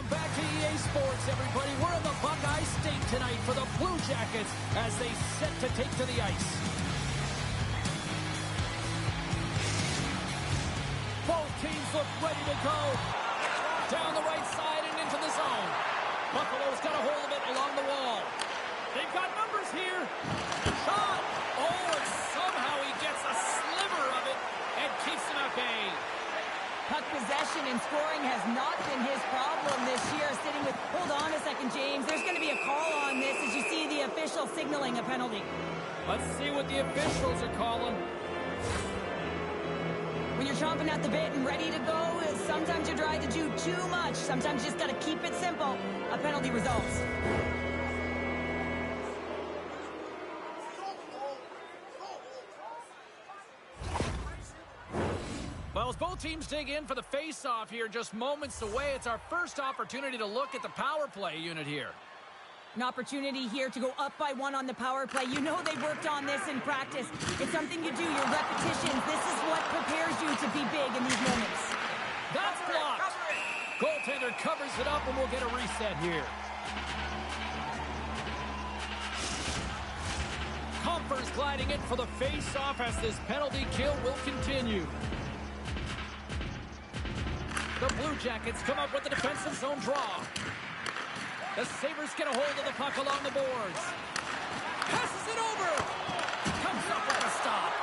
Welcome back to EA Sports, everybody. We're in the Buckeye State tonight for the Blue Jackets as they set to take to the ice. Both teams look ready to go. Down the right side and into the zone. Buffalo's got a hold of it along the wall. They've got numbers here. Shot! Oh, and somehow he gets a sliver of it and keeps him at bay. Puck possession and scoring has not been his problem this year. Sitting with, hold on a second, James. There's going to be a call on this as you see the official signaling a penalty. Let's see what the officials are calling. When you're chomping at the bit and ready to go, sometimes you try to do too much. Sometimes you just got to keep it simple. A penalty results. Well, as both teams dig in for the face-off here, just moments away, it's our first opportunity to look at the power play unit here. An opportunity here to go up by one on the power play. You know they worked on this in practice. It's something you do, your repetitions. This is what prepares you to be big in these moments. That's blocked. Goaltender covers it up, and we'll get a reset here. Comfer's gliding in for the face-off as this penalty kill will continue. The Blue Jackets come up with the defensive zone draw. The Sabres get a hold of the puck along the boards. Passes it over. Comes up with a stop.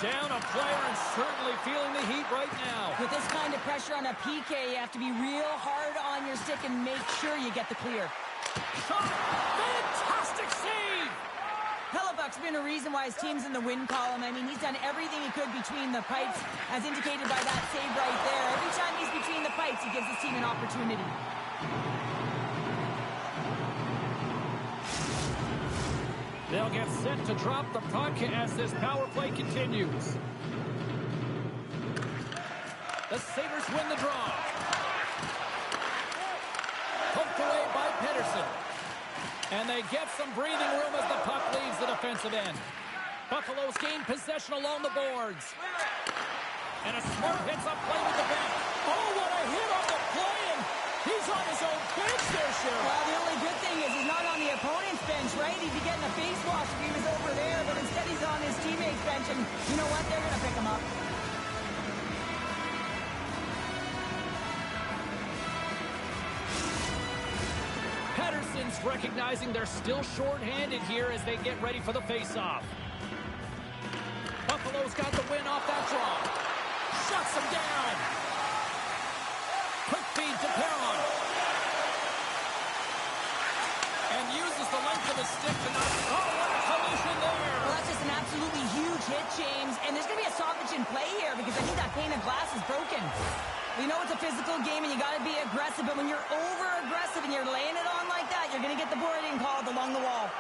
Down a player and certainly feeling the heat right now. With this kind of pressure on a PK, you have to be real hard on your stick and make sure you get the clear. Shot! Fantastic save! Hellebuck's been a reason why his team's in the win column. I mean, he's done everything he could between the pipes, as indicated by that save right there. Every time he's between the pipes, he gives his team an opportunity. They'll get set to drop the puck as this power play continues. The Sabres win the draw. Poked away by Pedersen. And they get some breathing room as the puck leaves the defensive end. Buffalo's gained possession along the boards. And a smart hits-up play with the bench. Oh, what a hit on the play, and he's on his own bench there, Sheriff. Well, the only good thing is he's not on the opponent's bench, right? He'd be getting a face wash if he was over there, but instead he's on his teammate's bench, and you know what? They're going to pick him up. Pedersen's recognizing they're still short-handed here as they get ready for the face-off. Buffalo's got the win off that draw. Shuts him down. Quick feed to Perron. And uses the length of his stick to knock. Oh, what a collision there. Well, that's just an absolutely huge hit, James. And there's going to be a stoppage in play here because I think that pane of glass is broken. You know it's a physical game and you got to be aggressive, but when you're over-aggressive and you're laying it on like that, you're going to get the boarding called along the wall.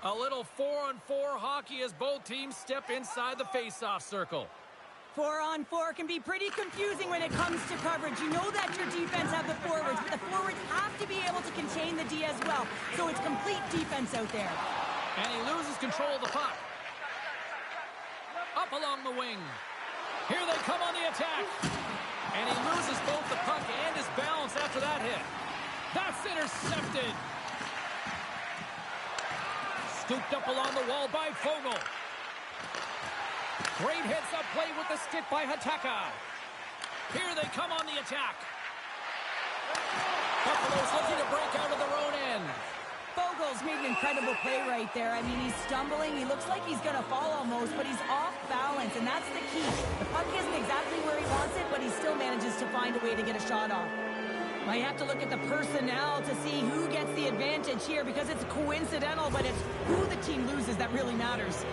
A little 4-on-4 hockey as both teams step inside the face-off circle. 4-on-4 can be pretty confusing when it comes to coverage. You know that your defense have the forwards, but the forwards have to be able to contain the D as well. So it's complete defense out there. And he loses control of the puck. Up along the wing. Here they come on the attack. And he loses both the puck and his balance after that hit. That's intercepted. Scooped up along the wall by Fogle. Great heads-up play with the stick by Hataka. Here they come on the attack. Buffalo's looking to break out of their own end. Fogle's made an incredible play right there. I mean, he's stumbling. He looks like he's going to fall almost, but he's off balance, and that's the key. The puck isn't exactly where he wants it, but he still manages to find a way to get a shot off. Well, you have to look at the personnel to see who gets the advantage here because it's coincidental, but it's who the team loses that really matters.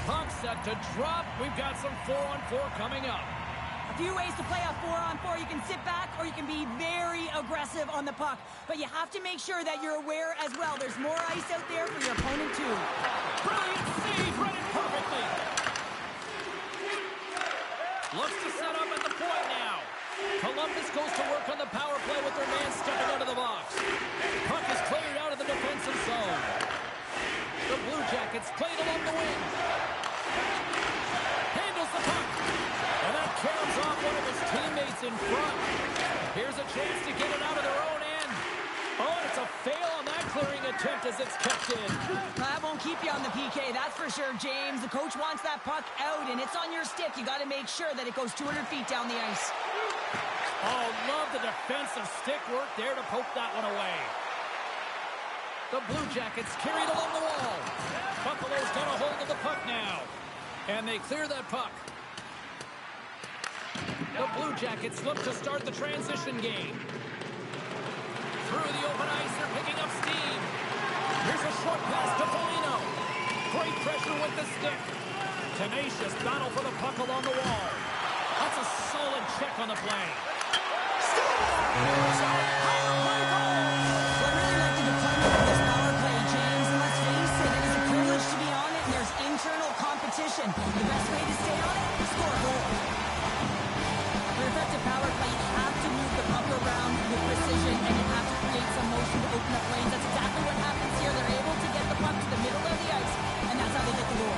Puck set to drop. We've got some 4-on-4 coming up. A few ways to play a 4-on-4. You can sit back or you can be very aggressive on the puck. But you have to make sure that you're aware as well. There's more ice out there for your opponent too. Brilliant save, read it perfectly. Looks to set up at the point now. Columbus goes to work on the power play with their man stepping out of the box. Puck is cleared out of the defensive zone. The Blue Jackets played along the wing. Handles the puck. And that carries off one of his teammates in front. Here's a chance to get it out of their own end. Oh, and it's a fail on that clearing attempt as it's kept in. That won't keep you on the PK, that's for sure, James. The coach wants that puck out, and it's on your stick. You got to make sure that it goes 200 feet down the ice. Oh, love the defensive stick work there to poke that one away. The Blue Jackets carried along the wall. Buffalo's got a hold of the puck now. And they clear that puck. The Blue Jackets look to start the transition game. Through the open ice, they're picking up steam. Here's a short pass to Foligno. Great pressure with the stick. Tenacious battle for the puck along the wall. That's a solid check on the play. I really like the deployment of this power play, James. And let's face it, it is a privilege to be on it, and there's internal competition. The best way to stay on it, score a goal. For effective power play, you have to move the puck around with precision, and you have to create some motion to open up lanes. That's exactly what happens here. They're able to get the puck to the middle of the ice, and that's how they get the goal.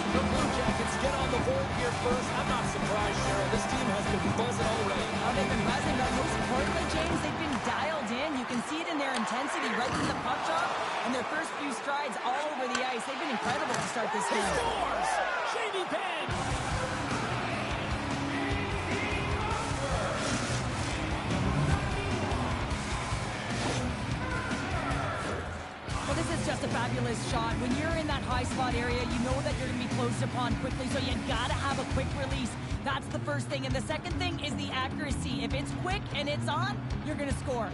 The Blue Jackets get on the board here first. I'm not surprised, Cheryl. This team has been buzzing already. Oh, they've been buzzing, but most importantly, James, they've been dialed in. You can see it in their intensity right from the puck drop and their first few strides all over the ice. They've been incredible to start this He game. scores! Jamie Benn! Well, this is just a fabulous shot. When you're in that high slot area, you know that you're going to be closed upon quickly, so you got to have a quick release. That's the first thing. And the second thing is the accuracy. If it's quick and it's on, you're going to score.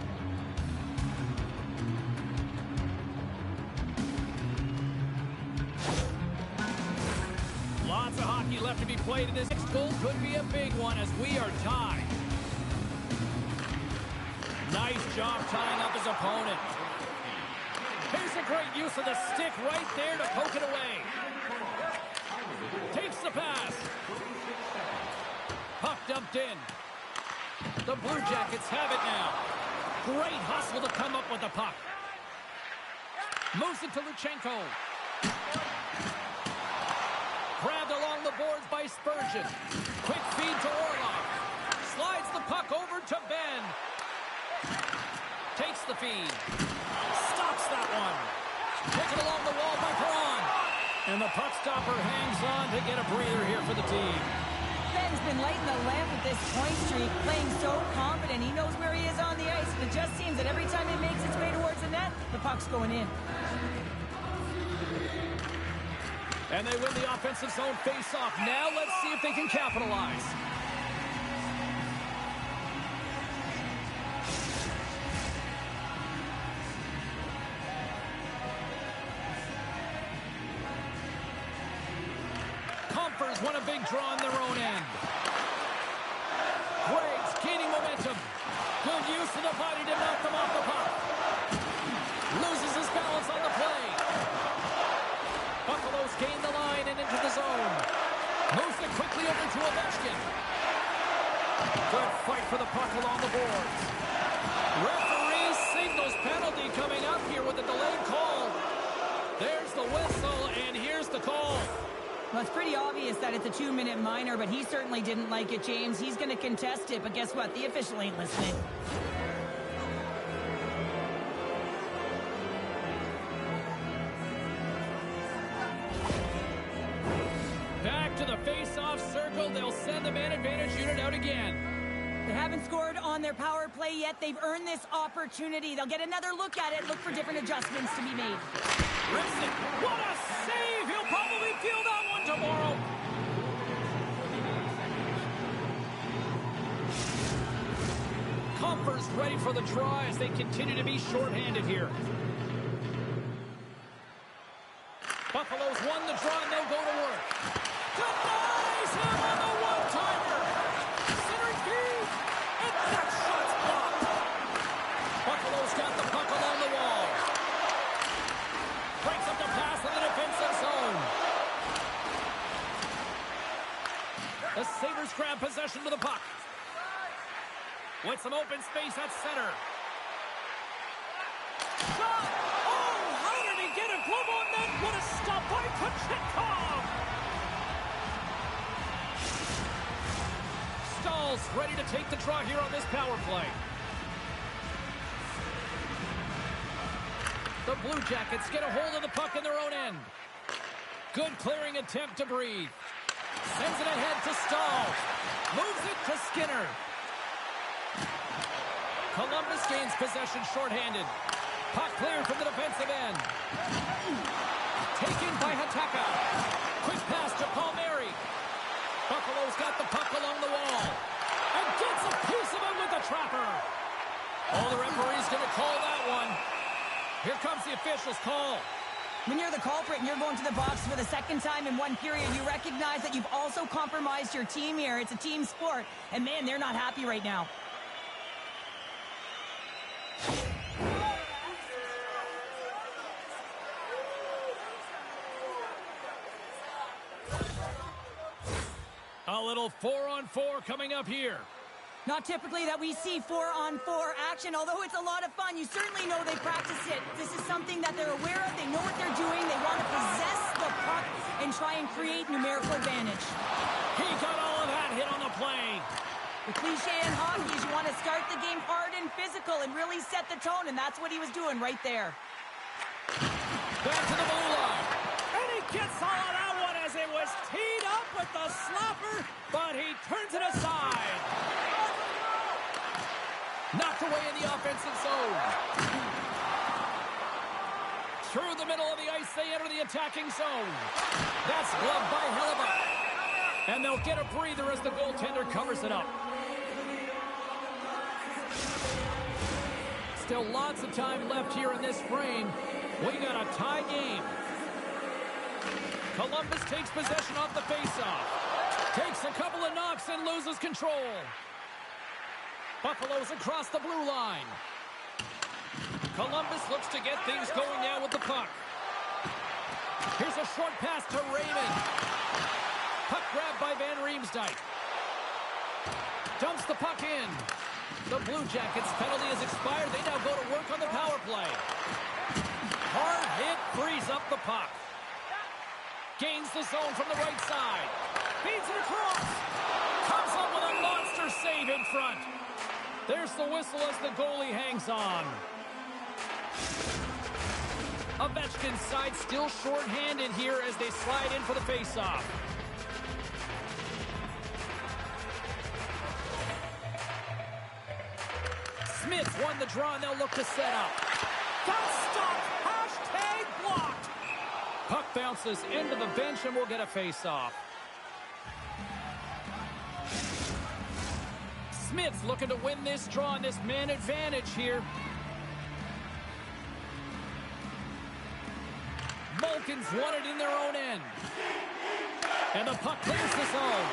Lots of hockey left to be played in this. Next goal could be a big one as we are tied. Nice job tying up his opponent. Here's a great use of the stick right there to poke it away. Takes the pass. Puck dumped in. The Blue Jackets have it now. Great hustle to come up with the puck. Moves it to Luchenko. Grabbed along the boards by Spurgeon. Quick feed to Orlov. Slides the puck over to Ben. Takes the feed. Stops that one. Taken along the wall by Perron. And the puck stopper hangs on to get a breather here for the team. Ben's been lighting the lamp with this point streak, playing so confident. He knows where he is on the ice. It just seems that every time it makes its way towards the net, the puck's going in. And they win the offensive zone face-off. Now let's see if they can capitalize. Comfers won a big draw on their own end. Greg's gaining momentum. Good use of the body to knock them off the puck. Loses his balance on the play. Buffalo's gained the line and into the zone. Moves it quickly over to Ovechkin. Good fight for the puck along the boards. Referee signals penalty coming up here with a delayed call. There's the whistle, and here's the call. Well, it's pretty obvious that it's a 2-minute minor, but he certainly didn't like it, James. He's going to contest it, but guess what? The official ain't listening. Back to the face-off circle. They'll send the man advantage unit out again. They haven't scored on their power play yet. They've earned this opportunity. They'll get another look at it, look for different adjustments to be made. Rips it. What a save! He'll probably feel that one tomorrow. Comfers ready for the try as they continue to be shorthanded here. Buffalo's won the draw and they'll go to work. Denies him on the one-timer. Centering feed. And that shot's blocked. Buffalo's got the puck along the wall. Breaks up the pass in the defensive zone. possession to the puck. With some open space at center. Shot! Oh, how did he get a glove on that? What a stop by Kochetkov! Stahl's ready to take the draw here on this power play. The Blue Jackets get a hold of the puck in their own end. Good clearing attempt to breathe. Sends it ahead to Stahl. Moves it to Skinner. Columbus gains possession shorthanded. Puck cleared from the defensive end. Taken by Hataka. Quick pass to Palmieri. Buffalo's got the puck along the wall. And gets a piece of it with the trapper. Oh, the referee's going to call that one. Here comes the official's call. When you're the culprit and you're going to the box for the second time in one period, you recognize that you've also compromised your team here. It's a team sport. And, man, they're not happy right now. A little 4-on-4 coming up here. Not typically that we see 4-on-4 action, although it's a lot of fun. You certainly know they practice it. This is something that they're aware of. They know what they're doing. They want to possess the puck and try and create numerical advantage. He got all of that hit on the play. The cliche in hockey is you want to start the game hard and physical and really set the tone, and that's what he was doing right there. Back to the blue line. And he gets all of that one as it was teed up with the slapper, but he turns it aside. Knocked away in the offensive zone. Through the middle of the ice, they enter the attacking zone. That's gloved by Hellebuck. And they'll get a breather as the goaltender covers it up. Still lots of time left here in this frame. We got a tie game. Columbus takes possession off the faceoff. Takes a couple of knocks and loses control. Buffalo's across the blue line. Columbus looks to get things going now with the puck. Here's a short pass to Raymond. Puck grabbed by Van Riemsdyk. Dumps the puck in. The Blue Jackets' penalty has expired. They now go to work on the power play. Hard hit frees up the puck. Gains the zone from the right side. Feeds it across. Comes up with a monster save in front. There's the whistle as the goalie hangs on. Ovechkin's side still short-handed here as they slide in for the face-off. Smith won the draw, and they'll look to set up. That's stopped! Hashtag blocked! Puck bounces into the bench, and we'll get a face-off. Smith's looking to win this draw and this man advantage here. Malkin's won it in their own end. And the puck clears the zone.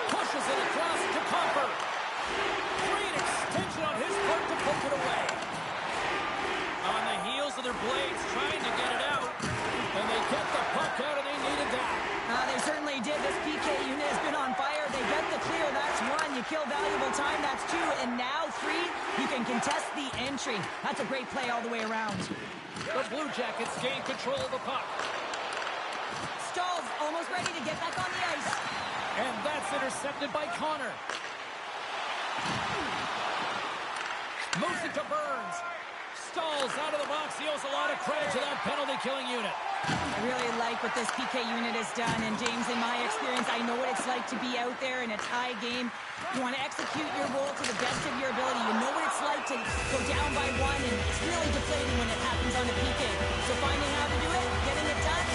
Pushes it across to Copper. Great extension on his part to poke it away. On the heels of their blades trying to get it out. And they get the puck out and they needed that. They certainly did. This PK unit has been on fire. They get the clear. That's one. You kill valuable time. That's two. And now three. You can contest the entry. That's a great play all the way around. The Blue Jackets gain control of the puck. Stahl's almost ready to get back on the ice. And that's intercepted by Connor. Moves it to Burns. Stahl's out of the box. He owes a lot of credit to that penalty-killing unit. I really like what this PK unit has done. And, James, in my experience, I know what it's like to be out there in a tie game. You want to execute your role to the best of your ability. You know what it's like to go down by one, and it's really deflating when it happens on a PK. So finding how to do it, getting it done,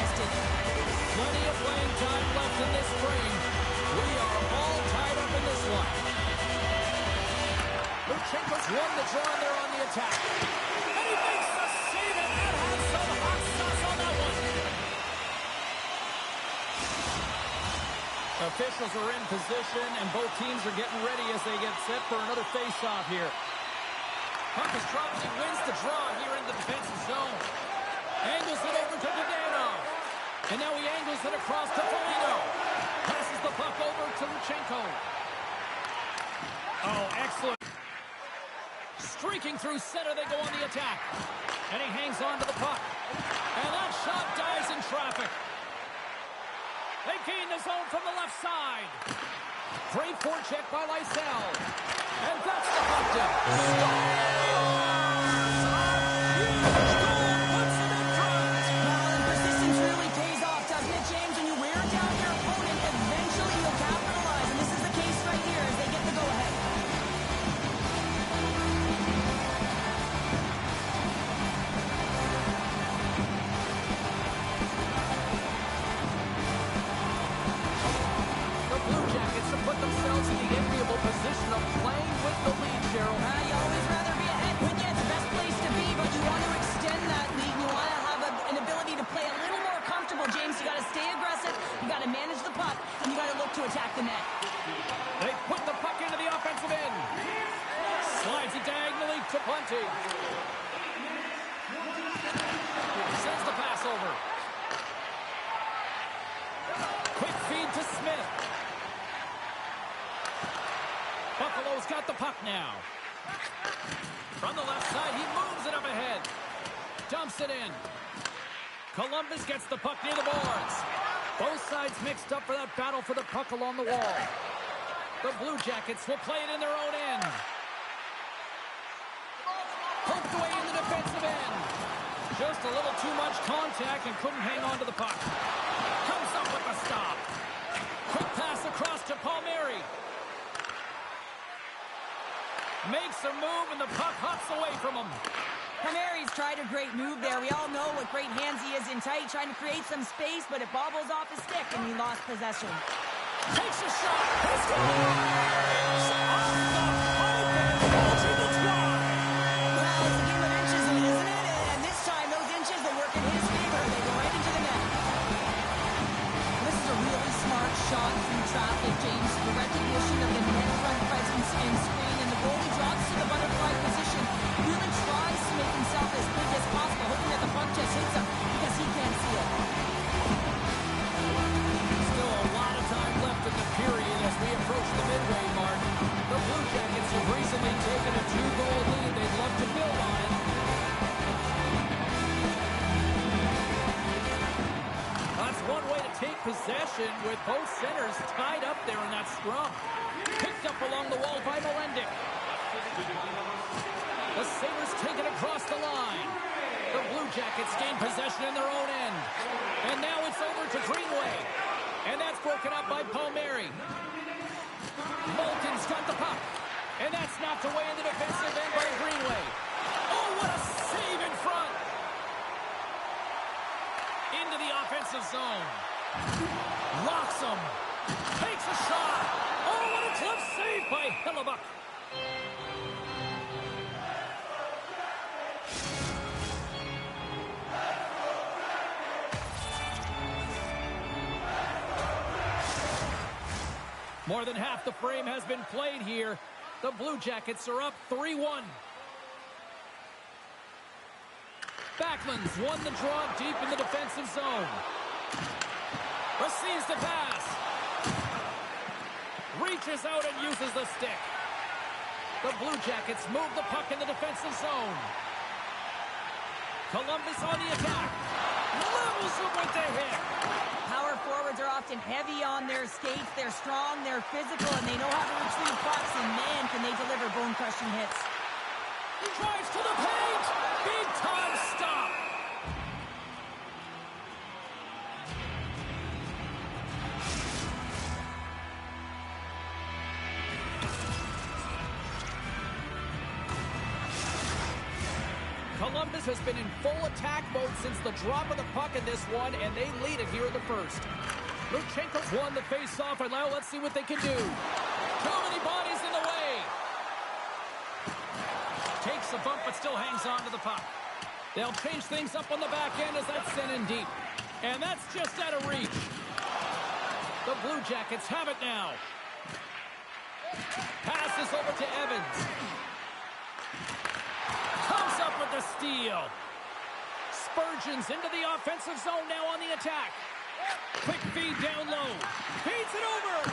just did it. Plenty of playing time left in this frame. We are all tied up in this one. Luchenko's won the draw, and they're on the attack. And he makes the save, and that has some hot sauce on that one. Officials are in position, and both teams are getting ready as they get set for another face-off here. Puck is dropped. He wins the draw here in the defensive zone. Angles it over to Dadonov. And now he angles it across to Foligno. Passes the puck over to Luchenko. Oh, excellent. Streaking through center, they go on the attack. And he hangs on to the puck. And that shot dies in traffic. They gain the zone from the left side. Great forecheck by Lysell. And that's the puck down. Puts them in front. Well, and persistence really pays off, doesn't it, James? When you wear down your opponent, eventually you'll capitalize. And this is the case right here as they get the go-ahead. The Blue Jackets have put themselves in the enviable position of playing with the lead, Cheryl. You always rather be ahead. Win, yeah, it's the best place to be, but you want to extend that lead. You want to have an ability to play a little more comfortable, James. You got to stay aggressive. You got to manage the puck, and you got to look to attack the net. They put the puck into the offensive end. Slides it diagonally to Bunty. Sends the pass over. Quick feed to Smith. Buffalo's got the puck now. From the left side, he moves it up ahead. Dumps it in. Columbus gets the puck near the boards. Both sides mixed up for that battle for the puck along the wall. The Blue Jackets will play it in their own end. Poked away in the defensive end. Just a little too much contact and couldn't hang on to the puck. Comes up with the stop. Quick pass across to Palmieri. Makes a move and the puck hops away from him. Palmieri's tried a great move there. We all know what great hands he is in tight, trying to create some space, but it bobbles off his stick and he lost possession. Takes a shot. He scores! Off the pipe and falls in the drive. Well, it's a game of inches, isn't it? And this time, those inches, they work in his favor. They go right into the net. This is a really smart shot through traffic, James. The recognition of the net front presence and screen, and the goalie drops to the butterfly position. Really tries to make himself as big as possible, hoping that the puck just hits him because he can't see it. Still a lot of time left in the period as we approach the midway mark. The Blue Jackets have recently taken a 2-goal lead. They'd love to build on it. That's one way to take possession with both centers tied up there in that scrum. Picked up along the wall by Melendick. The Sabres take it across the line. The Blue Jackets gain possession in their own end. And now it's over to Greenway. And that's broken up by Palmieri. Malkin's got the puck. And that's knocked away in the defensive end by Greenway. Oh, what a save in front. Into the offensive zone. Locks him. Takes a shot. Oh, what a tough save by Hellebuyck. More than half the frame has been played here. The Blue Jackets are up 3-1. Backlund's won the draw deep in the defensive zone. Receives the pass. Reaches out and uses the stick. The Blue Jackets move the puck in the defensive zone. Columbus on the attack. Levels him with the hit. Power forwards are often heavy on their skates. They're strong, they're physical, and they know how to retrieve pucks, and man, can they deliver bone-crushing hits. He drives to the paint. Big-time stop. Columbus has been in full attack mode since the drop of the puck in this one, and they lead it here in the first. Luchenko's won the face-off, and now let's see what they can do. Too many bodies in the way. Takes a bump, but still hangs on to the puck. They'll change things up on the back end as that's sent in deep. And that's just out of reach. The Blue Jackets have it now. Passes over to Evans. Comes up with the steal. Spurgeon's into the offensive zone now on the attack. Quick feed down low. Feeds it over.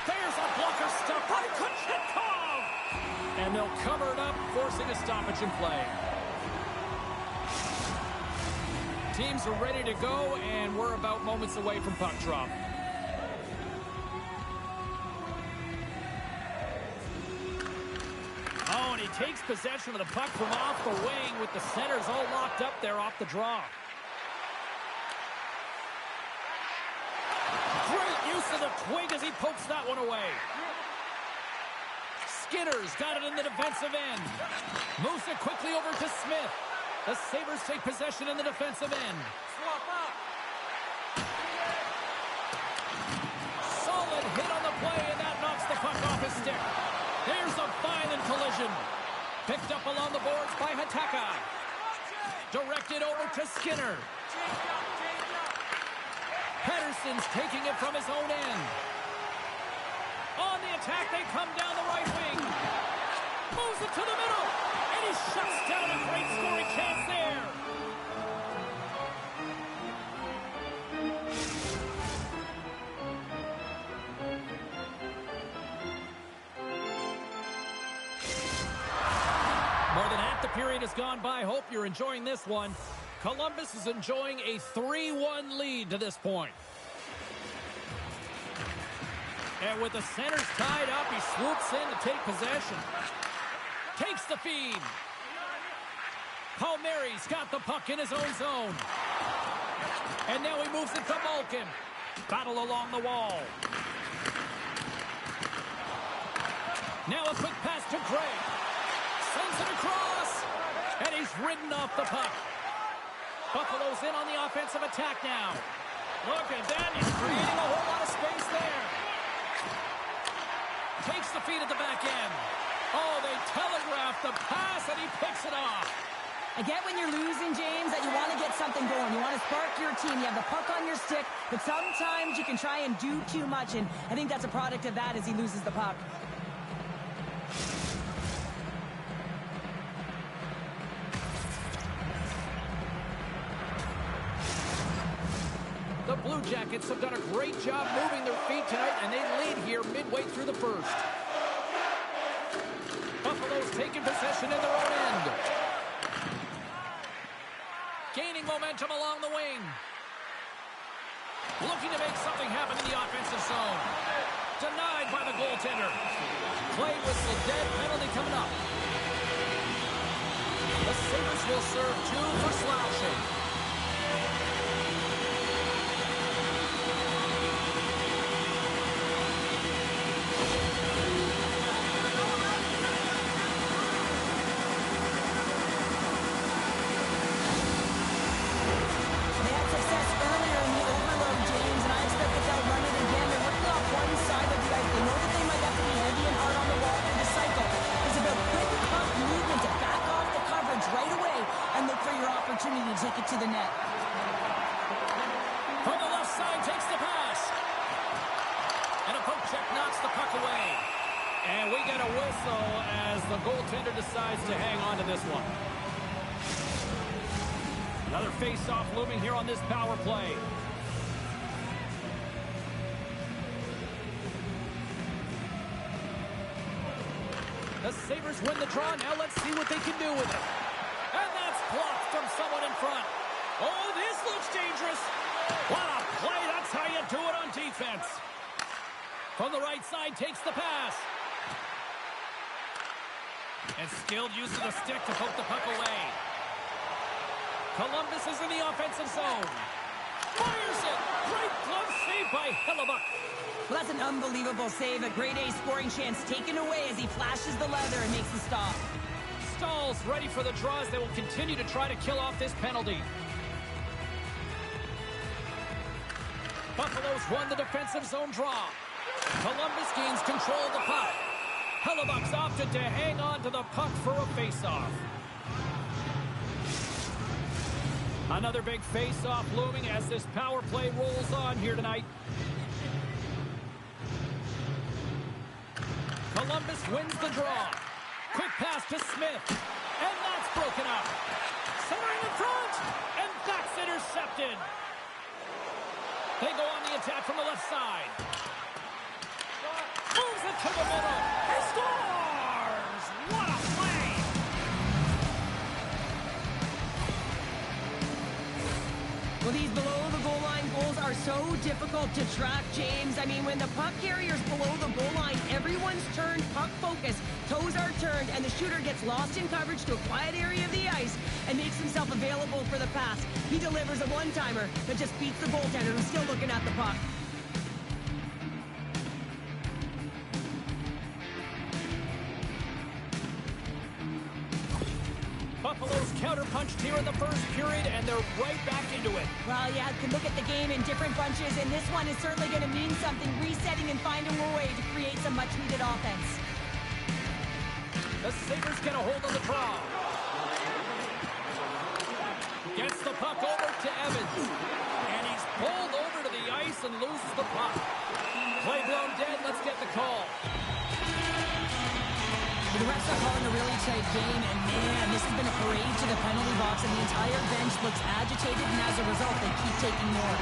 There's a blocker stop by Kochetkov. And they'll cover it up, forcing a stoppage in play. Teams are ready to go, and we're about moments away from puck drop. Oh, and he takes possession of the puck from off the wing with the centers all locked up there off the draw. Great use of the twig as he pokes that one away. Skinner's got it in the defensive end. Moves it quickly over to Smith. The Sabres take possession in the defensive end. Swap up. Solid hit on the play, and that knocks the puck off his stick. There's a violent collision. Picked up along the boards by Hataka. Directed over to Skinner. Pedersen's taking it from his own end. On the attack, they come down the right wing. Moves it to the middle. And he shuts down a great scoring chance there. More than half the period has gone by. Hope you're enjoying this one. Columbus is enjoying a 3-1 lead to this point. And with the centers tied up, he swoops in to take possession. Takes the feed. Palmieri's got the puck in his own zone. And now he moves it to Malkin. Battle along the wall. Now a quick pass to Gray. Sends it across. And he's ridden off the puck. Buffalo's in on the offensive attack now. Look at that. He's creating a whole lot of space there. Takes the feed at the back end. Oh, they telegraphed the pass, and he picks it off. I get when you're losing, James, that you want to get something going. You want to spark your team. You have the puck on your stick, but sometimes you can try and do too much, and I think that's a product of that as he loses the puck. The Blue Jackets have done a great job moving their feet tonight, and they lead here midway through the first. Buffalo's taking possession in their own end. Gaining momentum along the wing. Looking to make something happen in the offensive zone. Denied by the goaltender. Play whistle dead, penalty coming up. The Sabres will serve 2 for slashing. Opportunity to take it to the net. From the left side, takes the pass. And a poke check knocks the puck away. And we get a whistle as the goaltender decides to hang on to this one. Another face-off looming here on this power play. The Sabres win the draw. Now let's see what they can do with it. And that's blocked from someone in front. Oh, this looks dangerous. What a play. That's how you do it on defense. From the right side, takes the pass. And skilled use of the stick to poke the puck away. Columbus is in the offensive zone. Fires it. Great glove save by Hellebuck. Well, that's an unbelievable save. A grade A scoring chance taken away as he flashes the leather and makes the stop. Stahl's ready for the draws. They will continue to try to kill off this penalty. Buffalo's won the defensive zone draw. Columbus gains control of the puck. Hellebuck's opted to hang on to the puck for a face-off. Another big face-off looming as this power play rolls on here tonight. Columbus wins the draw. Quick pass to Smith. And that's broken up. Centering in front. And that's intercepted. They go on the attack from the left side. Moves it to the middle. He scores! What a play! Well, these below-the-goal-line goals are so difficult to track, James. I mean, when the puck carrier's below the goal line, everyone's turned puck focus, toes are turned, and the shooter gets lost in coverage to a quiet area of the ice and makes himself available for the pass. He delivers a one-timer that just beats the goaltender who's still looking at the puck. Buffalo's counter-punched here in the first period, and they're right back into it. Well, yeah, you can look at the game in different bunches, and this one is certainly going to mean something, resetting and finding a way to create some much-needed offense. The Sabres get a hold of the draw. Gets the puck over to Evans, and he's pulled over to the ice and loses the puck. Play blown dead, let's get the call. The refs are calling a really tight game, and man, this has been a parade to the penalty box, and the entire bench looks agitated, and as a result, they keep taking more.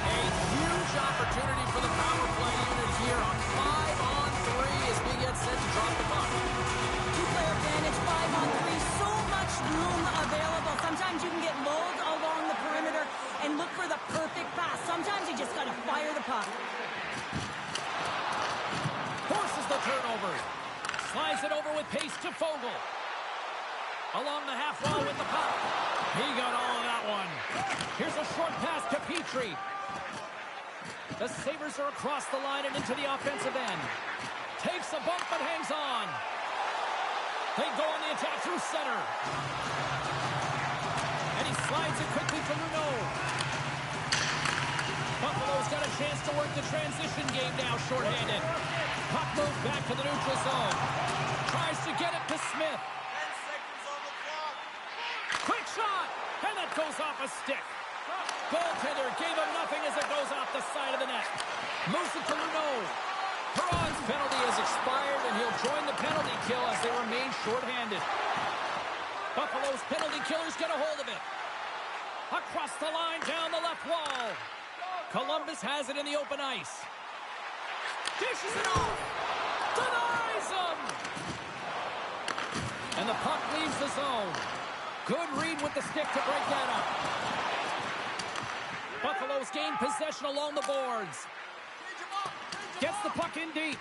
A huge opportunity for the power play unit here on 5-on-3 as we get set to drop the puck. Two-player advantage, 5-on-3, so much room available. Sometimes you can get lulled along the perimeter and look for the perfect pass. Sometimes you just got to fire the puck. Forces the turnover. Slides it over with pace to Fogle. Along the half wall with the puck. He got all of that one. Here's a short pass to Petrie. The Sabres are across the line and into the offensive end. Takes a bump but hangs on. They go on the attack through center. And he slides it quickly to Luneau. Buffalo's got a chance to work the transition game now, shorthanded. Puck moves back to the neutral zone. Tries to get it to Smith. 10 seconds on the clock. Quick shot! And that goes off a stick. Goaltender gave him nothing as it goes off the side of the net. Moves it to Luneau. Perron's penalty has expired, and he'll join the penalty kill as they remain shorthanded. Buffalo's penalty killers get a hold of it. Across the line, down the left wall. Columbus has it in the open ice. Dishes it off. Denies him. And the puck leaves the zone. Good read with the stick to break that up. Buffalo's gained possession along the boards. Gets the puck in deep.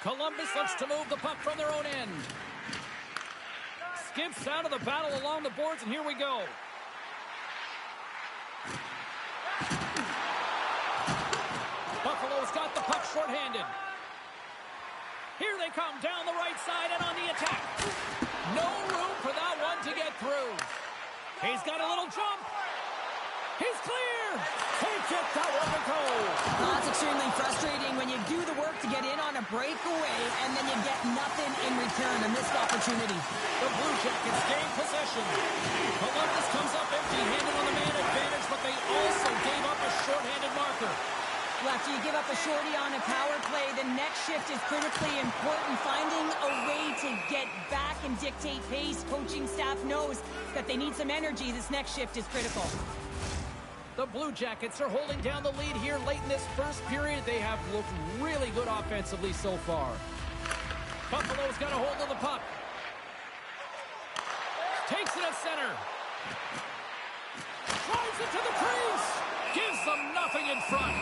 Columbus looks to move the puck from their own end. Skips out of the battle along the boards, and here we go. Buffalo's got the puck shorthanded. Here they come down the right side and on the attack. No room for that one to get through. He's got a little jump. He's clear. Can't get that one to go. Well, that's extremely frustrating when you do the work to get in on a breakaway and then you get nothing in return. A missed opportunity. The Blue Jackets gain possession. Columbus comes up empty-handed on the man advantage, but they also gave up a shorthanded marker. Well, after you give up a shorty on a power play, the next shift is critically important. Finding a way to get back and dictate pace. Coaching staff knows that they need some energy. This next shift is critical. The Blue Jackets are holding down the lead here late in this first period. They have looked really good offensively so far. Buffalo's got a hold of the puck. Takes it at center. Drives it to the crease. Gives them nothing in front.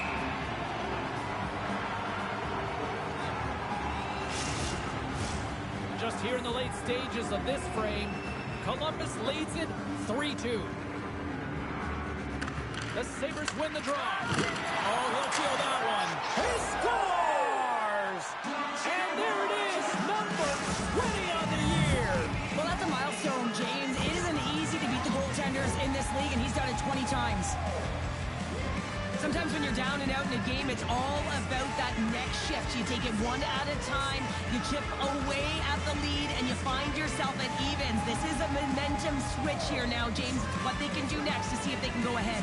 Just here in the late stages of this frame, Columbus leads it 3-2. The Sabres win the draw. Oh, he'll feel that one. He scores! And there it is, number 20 on the year. Well, that's a milestone, James. It isn't easy to beat the goaltenders in this league, and he's done it 20 times. Sometimes when you're down and out in a game, it's all about that next shift. You take it one at a time, you chip away at the lead, and you find yourself at evens. This is a momentum switch here now, James. It's what they can do next to see if they can go ahead.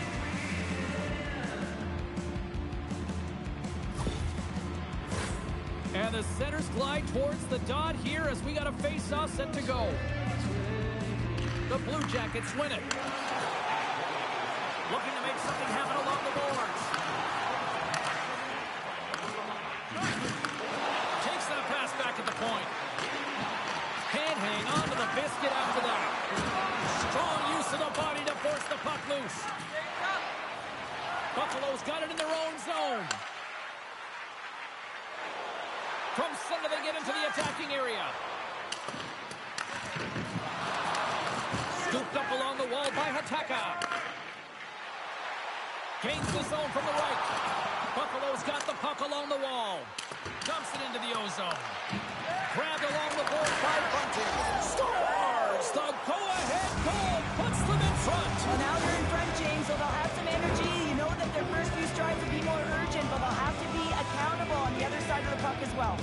And And the centers glide towards the dot here as we got a face-off set to go. The Blue Jackets win it. Looking to make something happen along the boards. Takes that pass back at the point. Can't hang on to the biscuit after that. Strong use of the body to force the puck loose. Buffalo's got it in their own zone. From center, they get into the attacking area. Scooped up along the wall by Hataka. Gains the zone from the right. Buffalo's got the puck along the wall. Dumps it into the O-zone. Grabbed along the board by Bunting. Scores! The go-ahead goal puts them in front. Well, now they're in front, James, so they'll have some energy. You know that their first few strides will be more urgent, but they'll have to be accountable on the other side of the puck as well.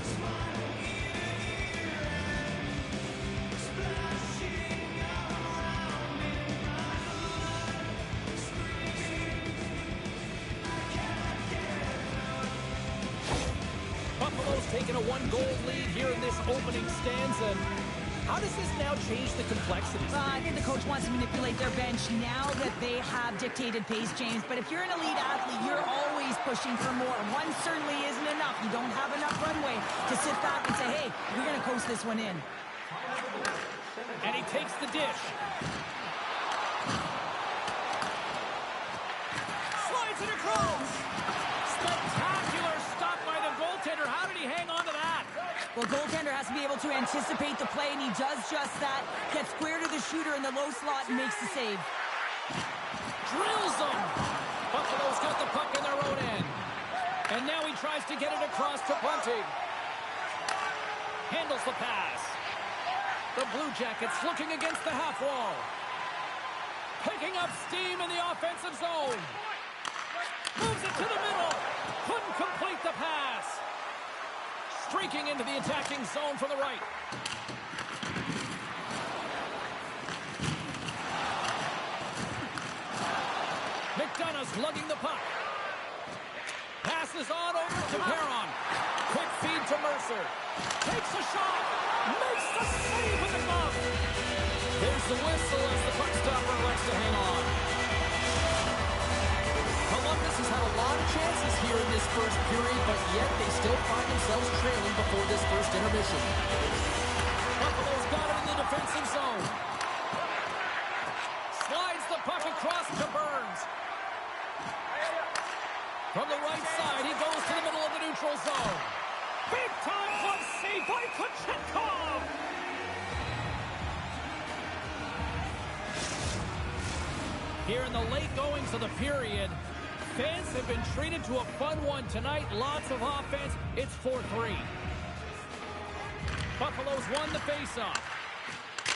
Buffalo's taken a one-goal lead here in this opening stanza. How does this now change the complexities? I think the coach wants to manipulate their bench now that they have dictated pace, James. But if you're an elite athlete, you're always pushing for more. One certainly isn't enough. You don't have enough runway to sit back and say, hey, we're going to coast this one in. And he takes the dish. Slides it across. Spectacular stop by the goaltender. How did he hang on to that? Well, goaltender has to be able to anticipate the play, and he does just that. Gets square to the shooter in the low slot and makes the save. Drills him. Buffalo's got the puck in their own end. And now he tries to get it across to Bunting. Handles the pass. The Blue Jackets looking against the half wall. Picking up steam in the offensive zone. Moves it to the middle. Couldn't complete the pass. Streaking into the attacking zone from the right. McDonough's lugging the puck. Passes on over to Perron. Quick feed to Mercer. Takes a shot. Makes the save with the glove. There's the whistle as the puck stopper likes to hang on. Columbus has had a lot of chances here in this first period, but yet they still find themselves trailing before this first intermission. Buffalo's got it in the defensive zone. Slides the puck across to Burns. From the right side, he goes to the middle of the neutral zone. Big time glove save by Kochetkov. Here in the late goings of the period, fans have been treated to a fun one tonight. Lots of offense. It's 4-3. Buffalo's won the faceoff.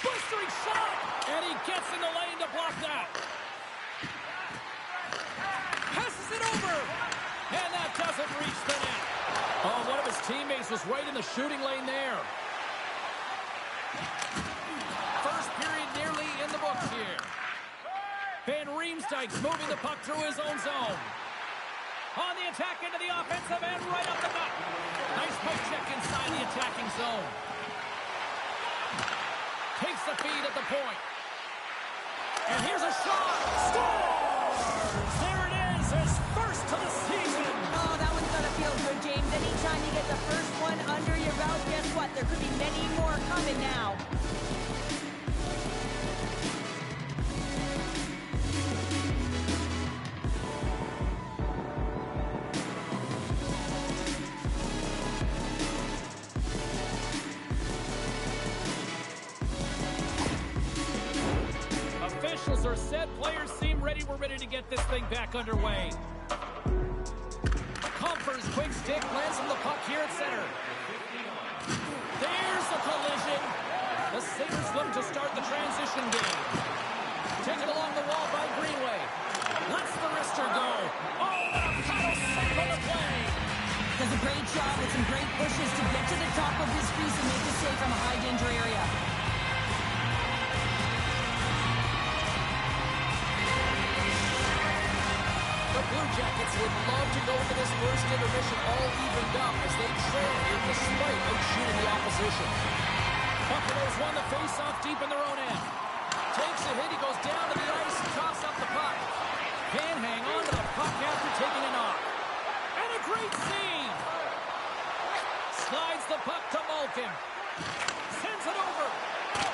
Blistering shot! And he gets in the lane to block that. Passes it over! And that doesn't reach the net. Oh, one of his teammates was right in the shooting lane there. First period nearly in the books here. Van Riemsdyk's moving the puck through his own zone. On the attack into the offensive end, right up the gut. Nice poke check inside the attacking zone. Takes the feed at the point. And here's a shot. Scores! There it is, his first to the season. Oh, that one's gonna feel good, James. Anytime you get the first one under your belt, guess what? There could be many more coming now. Officials are set. Players seem ready. We're ready to get this thing back underway. Comfer's quick stick lands on the puck here at center. There's the collision. The Sabres look to start the transition game. Taken along the wall by Greenway. Lets the wrister go. Oh, what a paddle save on the play. Does a great job with some great pushes to get to the top of his crease and make the save from a high danger area. Blue Jackets would love to go into this first intermission all evened up as they trail here despite outshooting the opposition. Buffalo's won the face-off deep in their own end. Takes a hit, he goes down to the ice and toss up the puck. Can't hang on to the puck after taking a knock. And a great save! Slides the puck to Malkin. Sends it over.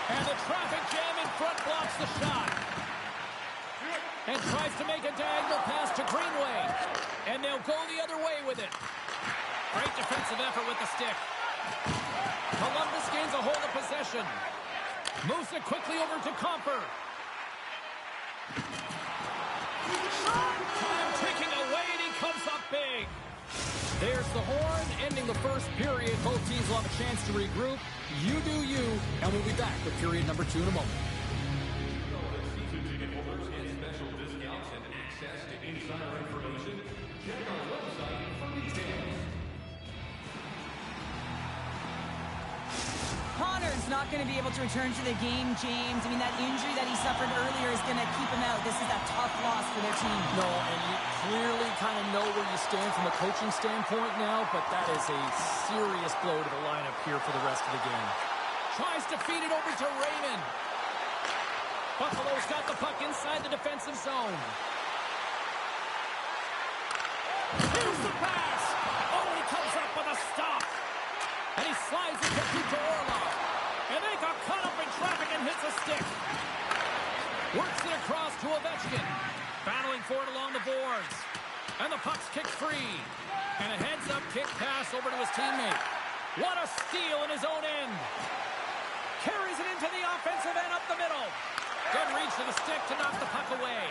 And the traffic jam in front blocks the shot. And tries to make a diagonal pass to Greenway. And they'll go the other way with it. Great defensive effort with the stick. Columbus gains a hold of possession. Moves it quickly over to Comper. Time ticking away, and he comes up big. There's the horn, ending the first period. Both teams will have a chance to regroup. You do you, and we'll be back with period number 2 in a moment. Season ticket holders get special discounts and access to insider information. Check our website for details. Connor's not going to be able to return to the game, James. I mean, that injury that he suffered earlier is going to keep him out. This is a tough loss for their team. No, and you clearly kind of know where you stand from a coaching standpoint now, but that is a serious blow to the lineup here for the rest of the game. Tries to feed it over to Raymond. Buffalo's got the puck inside the defensive zone. Here's the pass. Oh, he comes up with a stop. And he slides it to Orlov. And they got caught up in traffic and hits a stick. Works it across to Ovechkin. Battling for it along the boards. And the puck's kicked free. And a heads-up kick pass over to his teammate. What a steal in his own end. Carries it into the offensive end up the middle. Good reach to the stick to knock the puck away.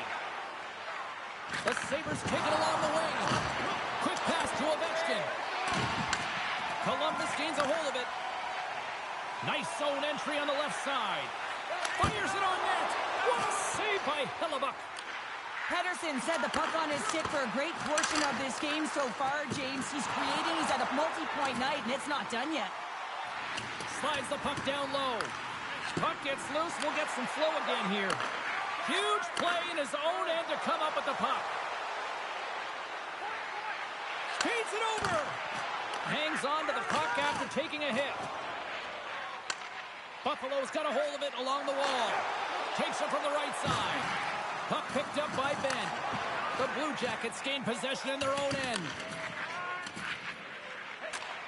The Sabres take it along the wing. Quick pass to Ovechkin. Columbus gains a hold of it. Nice zone entry on the left side. Fires it on net. What a save by Hellebuck. Pettersson said the puck on his stick for a great portion of this game so far, James. He's creating, he's at a multi-point night, and it's not done yet. Slides the puck down low. Puck gets loose. We'll get some flow again here. Huge play in his own end to come up with the puck. Feeds it over. Hangs on to the puck after taking a hit. Buffalo's got a hold of it along the wall. Takes it from the right side. Puck picked up by Ben. The Blue Jackets gain possession in their own end.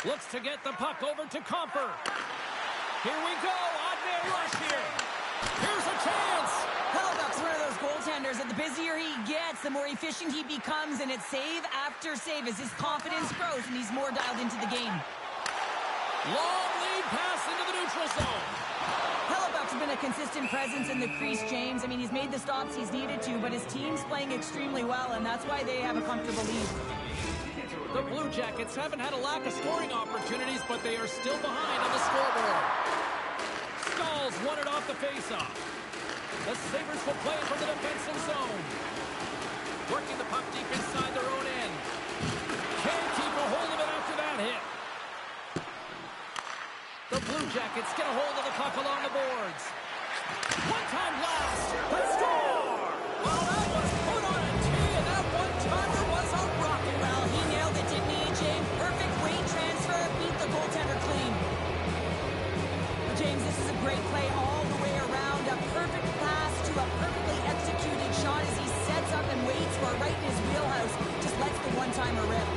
Looks to get the puck over to Comper. Here we go. Odd man rush here. Here's a chance. Hellebuck's one of those goaltenders that the busier he gets, the more efficient he becomes, and it's save after save as his confidence grows and he's more dialed into the game. Long lead pass into the neutral zone. Hellebuck's been a consistent presence in the crease, James. I mean, he's made the stops he's needed to, but his team's playing extremely well, and that's why they have a comfortable lead. The Blue Jackets haven't had a lack of scoring opportunities, but they are still behind on the scoreboard. Stalls won it off the faceoff. The Sabres will play from the defensive zone. Working the puck deep inside their own end. Can't keep a hold of it after that hit. The Blue Jackets get a hold of the puck along the boards. One-time blast. Let's score! Well, that was put on a tee, and that one-timer was a rocket. Well, he nailed it, didn't he, James? Perfect weight transfer, beat the goaltender clean. James, this is a great play all the way around. A perfect pass to a perfectly executed shot as he sets up and waits for it right in his wheelhouse. Just lets the one-timer rip.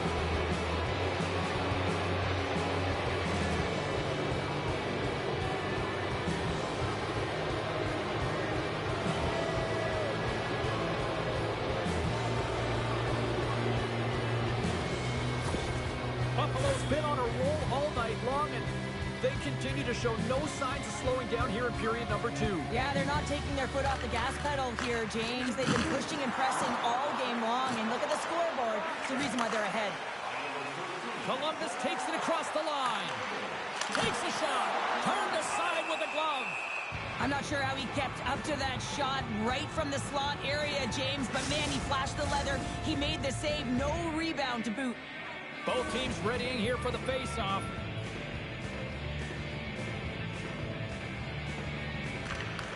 Buffalo's been on a roll all night long, and they continue to show no signs of slowing down here in period number 2. Yeah, they're not taking their foot off the gas pedal here, James. They've been pushing and pressing all game long, and look at the scoreboard. It's the reason why they're ahead. Columbus takes it across the line. Takes a shot. Turned aside with a glove. I'm not sure how he kept up to that shot right from the slot area, James, but man, he flashed the leather. He made the save. No rebound to boot. Both teams readying here for the face-off.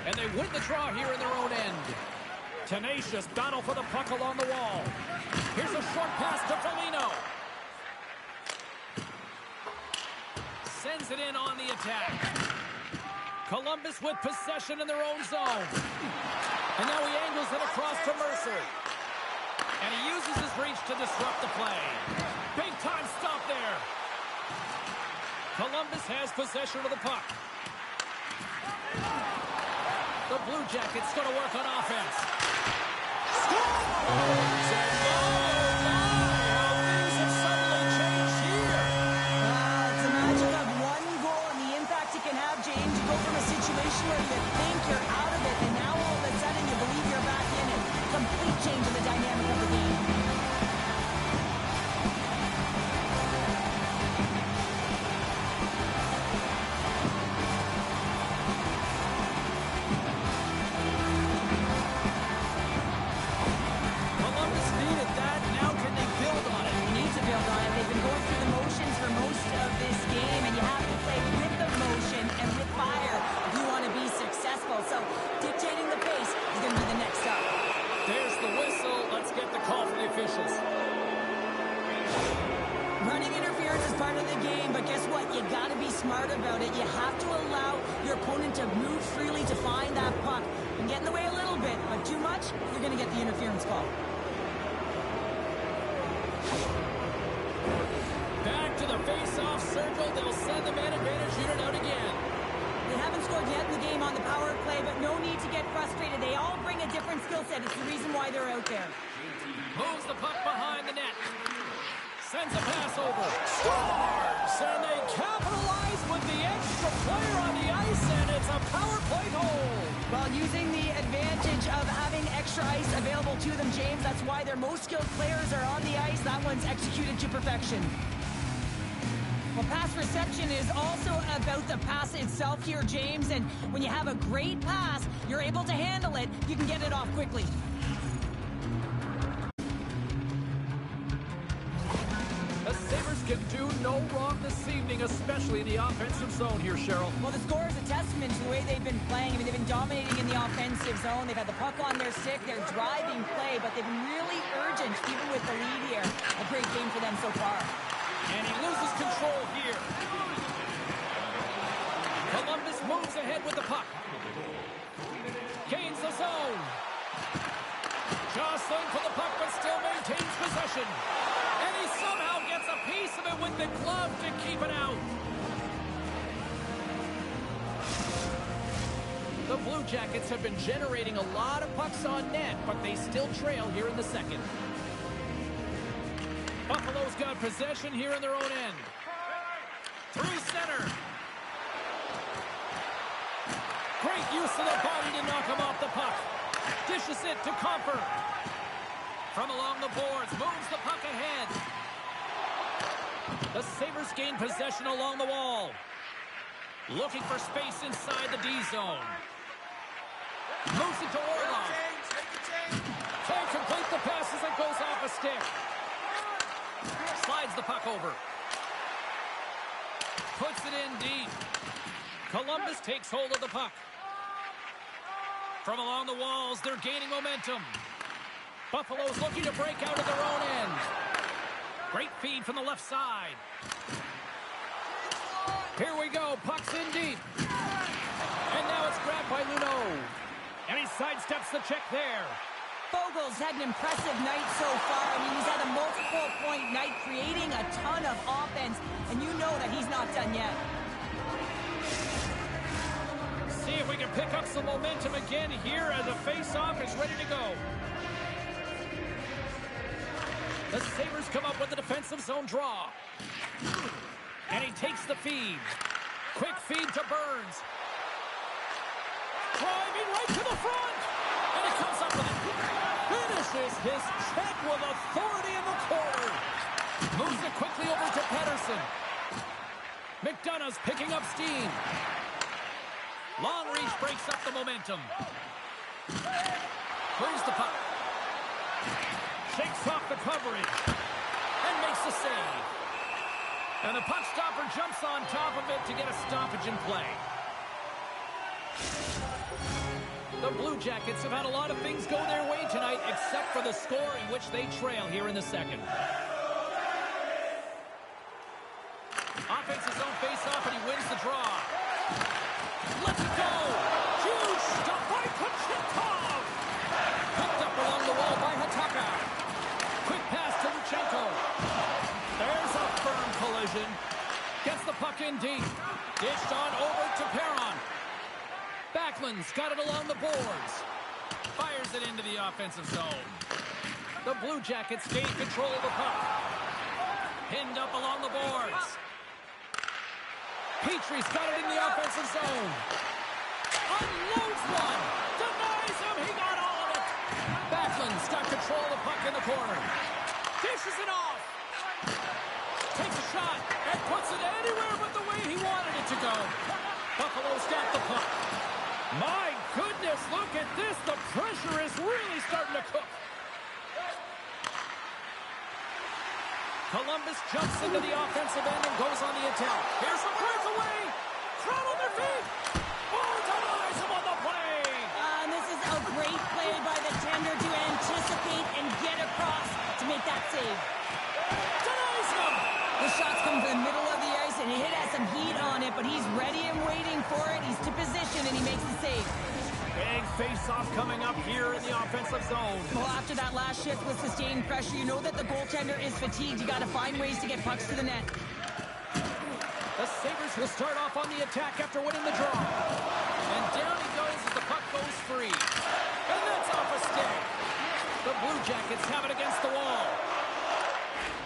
And they win the draw here in their own end. Tenacious battle for the puck along the wall. Here's a short pass to Foligno. Sends it in on the attack. Columbus with possession in their own zone. And now he angles it across to Mercer. And he uses his reach to disrupt the play. Big time stop there. Columbus has possession of the puck. The Blue Jackets going to work on offense. Scores! And oh my, how things have suddenly changed here. It's a magic of one goal and the impact it can have, James. You go from a situation where you think you're out of it, and now all of a sudden you believe you're back in it. Complete change in the dynamic of the game. Running interference is part of the game, but guess what? You got to be smart about it. You have to allow your opponent to move freely to find that puck and get in the way a little bit, but too much, you're going to get the interference call. Back to the face-off circle. They'll send the man advantage unit out again. They haven't scored yet in the game on the power play, but no need to get frustrated. They all bring a different skill set. It's the reason why they're out there. Moves the puck behind the net. Sends a pass over. Scores! And they capitalize with the extra player on the ice, and it's a power play goal. Well, using the advantage of having extra ice available to them, James, that's why their most skilled players are on the ice. That one's executed to perfection. Well, pass reception is also about the pass itself here, James, and when you have a great pass, you're able to handle it, you can get it off quickly. The Sabres can do no wrong this evening, especially in the offensive zone here, Cheryl. Well, the score is a testament to the way they've been playing. I mean, they've been dominating in the offensive zone. They've had the puck on their stick. They're driving play, but they've been really urgent, even with the lead here. A great game for them so far. And he loses control here. Columbus moves ahead with the puck. Gains the zone. Jostling for the puck, but still maintains possession. And he somehow gets a piece of it with the glove to keep it out. The Blue Jackets have been generating a lot of pucks on net, but they still trail here in the second. Buffalo's got possession here in their own end. Through center. Great use of the body to knock him off the puck. Dishes it to Comfort. From along the boards, moves the puck ahead. The Sabres gain possession along the wall. Looking for space inside the D zone. Moves it to Orlov. Can't complete the pass as it goes off a stick. Slides the puck over. Puts it in deep. Columbus takes hold of the puck. From along the walls, they're gaining momentum. Buffalo's looking to break out of their own end. Great feed from the left side. Here we go. Puck's in deep. And now it's grabbed by Luneau. And he sidesteps the check there. Fogel's had an impressive night so far. I mean, he's had a multiple-point night, creating a ton of offense, and you know that he's not done yet. See if we can pick up some momentum again here as the face-off is ready to go. The Sabres come up with a defensive zone draw. And he takes the feed. Quick feed to Burns. Driving right to the front. And he comes up with it. Finishes his check with authority in the corner. Moves it quickly over to Pettersson. McDonough's picking up steam. Long reach breaks up the momentum. Moves the puck. Shakes off the coverage. And makes the save. And the puck stopper jumps on top of it to get a stoppage in play. The Blue Jackets have had a lot of things go their way tonight, except for the score in which they trail here in the second. Offense his own face-off, and he wins the draw. Let's go! Huge stop by Kochetkov! Picked up along the wall by Hataka. Quick pass to Luchenko. There's a firm collision. Gets the puck in deep. Dished on over to Perron. Backlund's got it along the boards. Fires it into the offensive zone. The Blue Jackets gain control of the puck. Pinned up along the boards. Petrie's got it in the offensive zone. Unloads one. Denies him. He got all of it. Backlund's got control of the puck in the corner. Dishes it off. Takes a shot and puts it anywhere but the way he wanted it to go. Buffalo's got the puck. My goodness, look at this. The pressure is really starting to cook. Columbus jumps into the offensive end and goes on the attack. Here's a breakaway. Crowd on their feet. Oh, denies him on the play. This is a great play by the tender to anticipate and get across to make that save. Denies him. The shots come from the middle of the ice, and he has some heat on it, but he's ready and waiting for it. He's to position, and he makes the save. Big face-off coming up here in the offensive zone. Well, after that last shift with sustained pressure, you know that the goaltender is fatigued. You got to find ways to get pucks to the net. The Sabres will start off on the attack after winning the draw. And down he goes as the puck goes free. And that's off a stick. The Blue Jackets have it against the wall.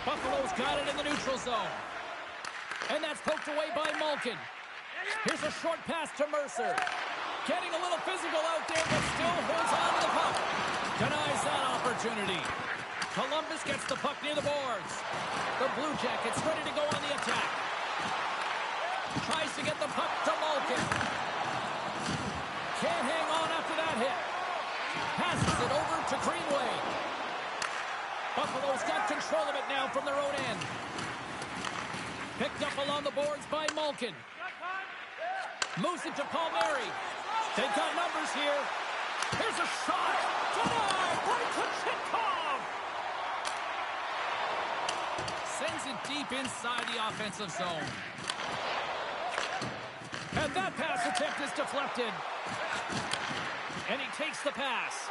Buffalo's got it in the neutral zone. And that's poked away by Malkin. Here's a short pass to Mercer. Getting a little physical out there, but still holds on to the puck. Denies that opportunity. Columbus gets the puck near the boards. The Blue Jackets ready to go on the attack. Tries to get the puck to Malkin. Can't hang on after that hit. Passes it over to Greenway. Buffalo's got control of it now from their own end. Picked up along the boards by Malkin. Moves it to Palmieri. They've got numbers here. Here's a shot. Denied by Kochetkov. Sends it deep inside the offensive zone. And that pass attempt is deflected. And he takes the pass.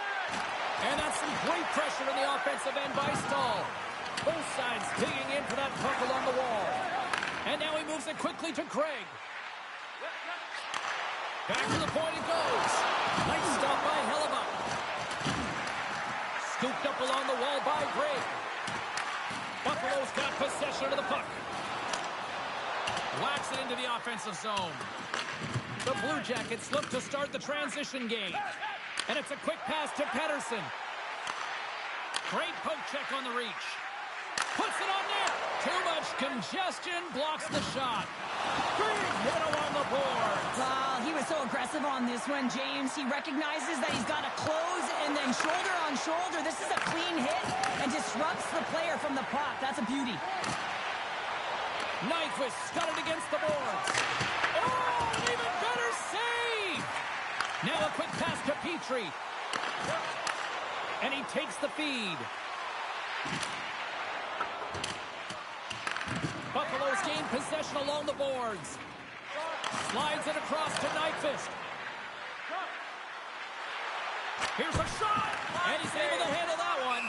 And that's some great pressure in the offensive end by Stahl. Both sides digging in for that puck along the wall. And now he moves it quickly to Craig. Back to the point it goes. Nice stop by Hellebuck. Scooped up along the wall by Gray. Buffalo's got possession of the puck. Whacks it into the offensive zone. The Blue Jackets look to start the transition game. And it's a quick pass to Pettersson. Great poke check on the reach. Puts it on net. Too much congestion. Blocks the shot. Big hit along the boards. Well, he was so aggressive on this one, James. He recognizes that he's got to close and then shoulder on shoulder. This is a clean hit and disrupts the player from the puck. That's a beauty. Nyquist got it against the boards. Oh, an even better save. Now a quick pass to Petrie. And he takes the feed. Buffalo's gained possession along the boards. Slides it across to Nyquist. Here's a shot. And he's able to handle that one.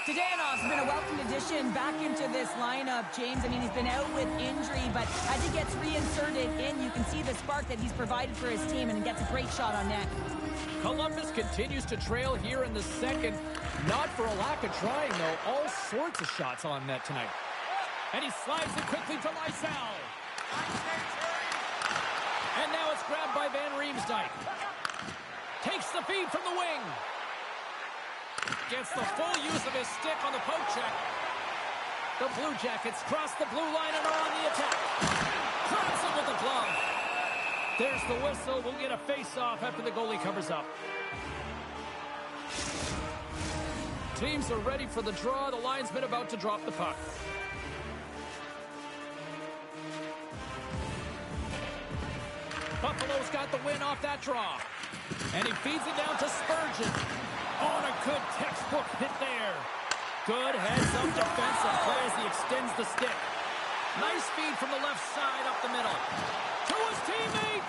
Dejanov's been a welcome addition back into this lineup, James. I mean, he's been out with injury, but as he gets reinserted in, you can see the spark that he's provided for his team, and he gets a great shot on net. Columbus continues to trail here in the second. Not for a lack of trying, though. All sorts of shots on net tonight. And he slides it quickly to Lysell. And now it's grabbed by Van Riemsdyk. Takes the feed from the wing. Gets the full use of his stick on the poke check. The Blue Jackets cross the blue line and are on the attack. Grabs him with the glove. There's the whistle. We'll get a face-off after the goalie covers up. Teams are ready for the draw. The linesman about to drop the puck. Buffalo's got the win off that draw. And he feeds it down to Spurgeon. On a good textbook hit there. Good heads-up defensive play as he extends the stick. Nice feed from the left side up the middle. To his teammate.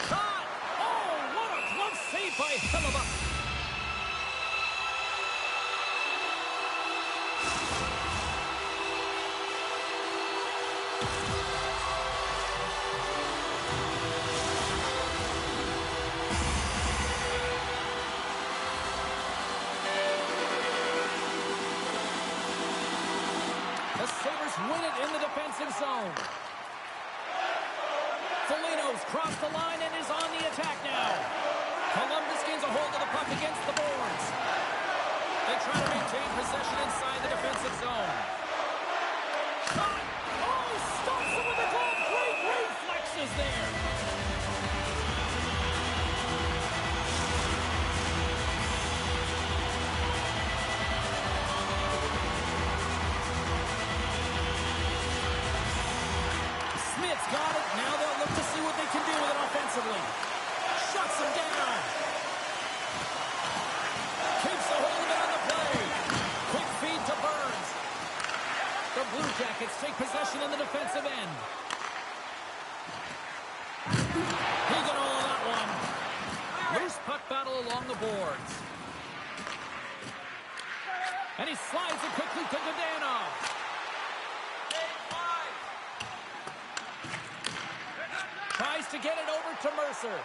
Shot. Oh, what a glove save by Hellebuyck. The Sabres win it in the defensive zone. Foligno's crossed the line and is on the attack now. Columbus gains a hold of the puck against the boards. They try to maintain possession inside the defensive zone. Shot! Oh, stops him with the glove. Great reflexes there. Smith's got it. Now they'll look to see what they can do with it offensively. Shuts him down. Keeps a hold of it on the play. Quick feed to Burns. The Blue Jackets take possession in the defensive end. He got all of that one. Loose puck battle along the boards. And he slides it quickly to Godano. Tries to get it over to Mercer.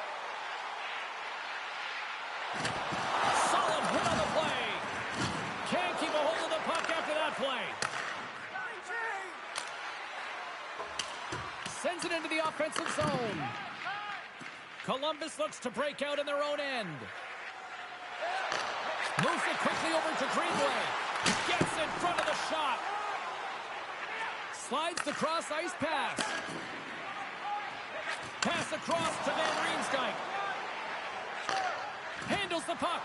Solid hit on the play. Can't keep a hold of the puck after that play. Sends it into the offensive zone. Columbus looks to break out in their own end. Moves it quickly over to Greenway. Gets in front of the shot. Slides the cross-ice pass. Pass across to Van Riemsdyk. Handles the puck.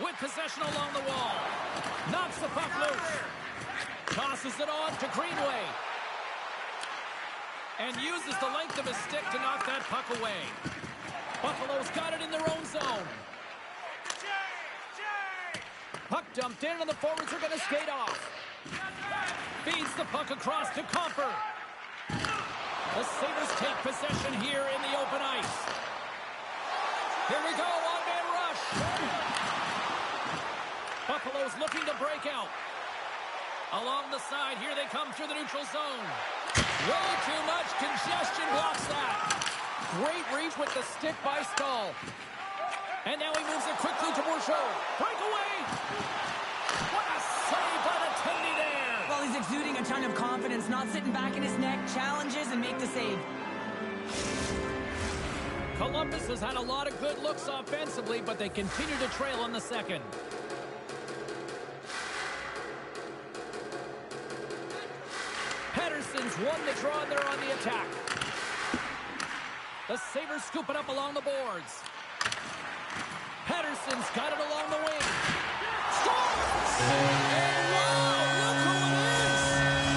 With possession along the wall. Knocks the puck loose. Tosses it on to Greenway. And uses the length of his stick to knock that puck away. Buffalo's got it in their own zone. Puck dumped in and the forwards are going to skate off. Feeds the puck across to Comper. The Sabres take possession here in the open ice. Here we go, one-man rush. Buffalo's looking to break out. Along the side, here they come through the neutral zone. Way too much congestion blocks that. Great reach with the stick by Stahl. And now he moves it quickly to Bourgeau. Breakaway! What a save by the Tendy there! Well, he's exuding a ton of confidence, not sitting back in his neck, challenges and make the save. Columbus has had a lot of good looks offensively, but they continue to trail on the second. Pettersson's won the draw and they're on the attack. The Sabres scoop it up along the boards. Pettersson's got it along the wing. Scores! And wow, look who it is!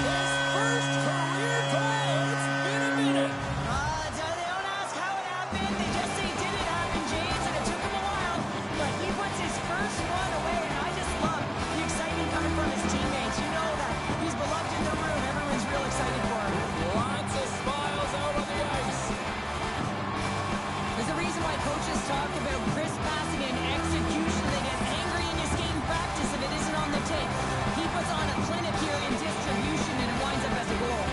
His first career goal. It's been a minute. They don't ask how it happened. They just say, did it happen, James? And it took him a while. But he puts his first one away, and I just love the excitement coming from his teammates. You know that he's beloved in the room. Everyone's real excited for him. Lots of smiles out on the ice. There's a reason why coaches talk about crisp passing and execution. They get angry in your skating practice if it isn't on the tape. He puts on a clinic here in distribution, and it winds up as a goal.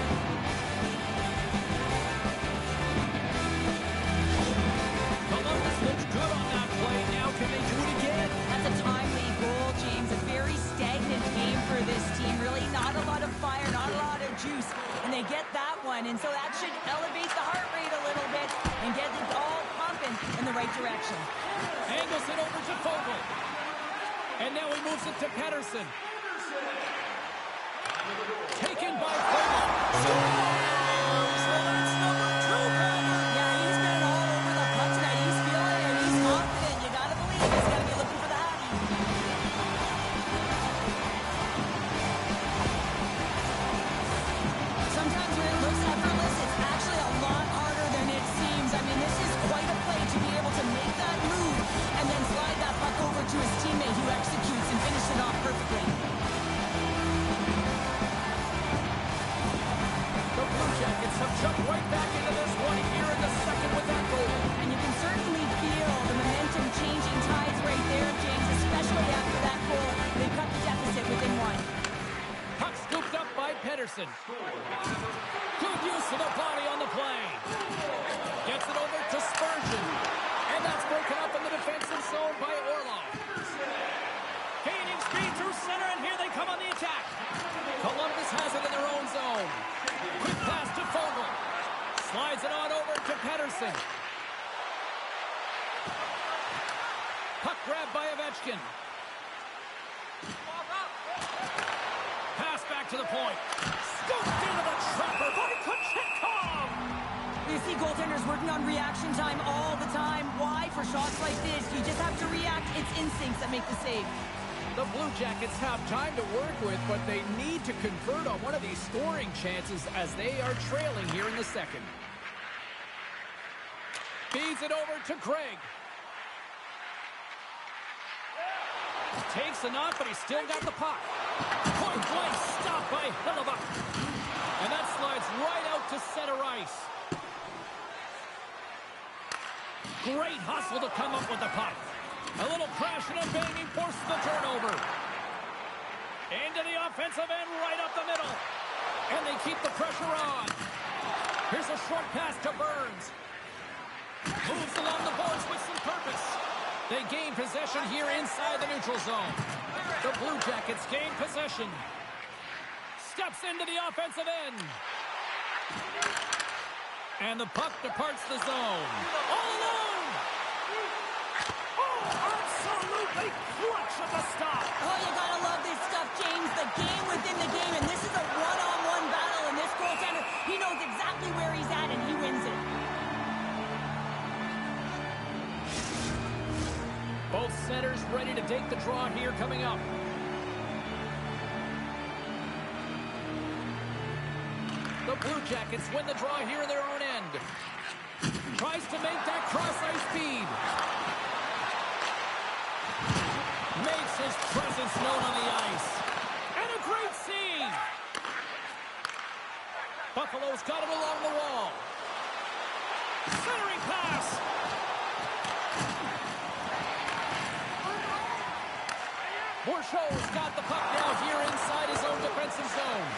Columbus looks good on that play. Now can they do it again? That's a timely goal, James. A very stagnant game for this team. Really not a lot of fire, not a lot of juice. And they get that one. And so that should elevate the heart rate a little bit and get it all pumping in the right direction. Angles it over to Fogle. And now he moves it to Pettersson. Taken by Fogle. Scores! Well, that's number 2, Palmer. Yeah, he's been all over the puck tonight. He's feeling it and he's confident. You gotta believe he's gotta be looking for the happy. Sometimes when it looks effortless, it's actually a lot harder than it seems. Pedersen. Good use of the body on the play. Gets it over to Spurgeon. And that's broken up in the defensive zone by Orlov. Gaining speed through center, and here they come on the attack. Columbus has it in their own zone. Quick pass to Fogle. Slides it on over to Pedersen. Puck grabbed by Ovechkin. Pass back to the point. Scooped into the trapper by Kochetkov. You see goaltenders working on reaction time all the time. Why? For shots like this, you just have to react. It's instincts that make the save. The Blue Jackets have time to work with, but they need to convert on one of these scoring chances as they are trailing here in the second. Feeds it over to Craig. Takes a knock, but he's still got the puck. Point blank stop by Hellebuyck. And that slides right out to center ice. Great hustle to come up with the puck. A little crashing and banging forces the turnover. Into the offensive end, right up the middle. And they keep the pressure on. Here's a short pass to Burns. Moves along the boards with some purpose. They gain possession here inside the neutral zone. The Blue Jackets gain possession. Steps into the offensive end. And the puck departs the zone. All alone! Oh, absolutely clutch of the stop. Oh, you gotta love this stuff, James. The game within the game, and this is a one-on-one battle, and this goaltender, he knows exactly where he's at, and he wins it. Both centers ready to take the draw here coming up. The Blue Jackets win the draw here in their own end. Tries to make that cross-ice feed. Makes his presence known on the ice. And a great save. Buffalo's got it along the wall. Centering pass. Bourchot's got the puck now here inside his own defensive zone.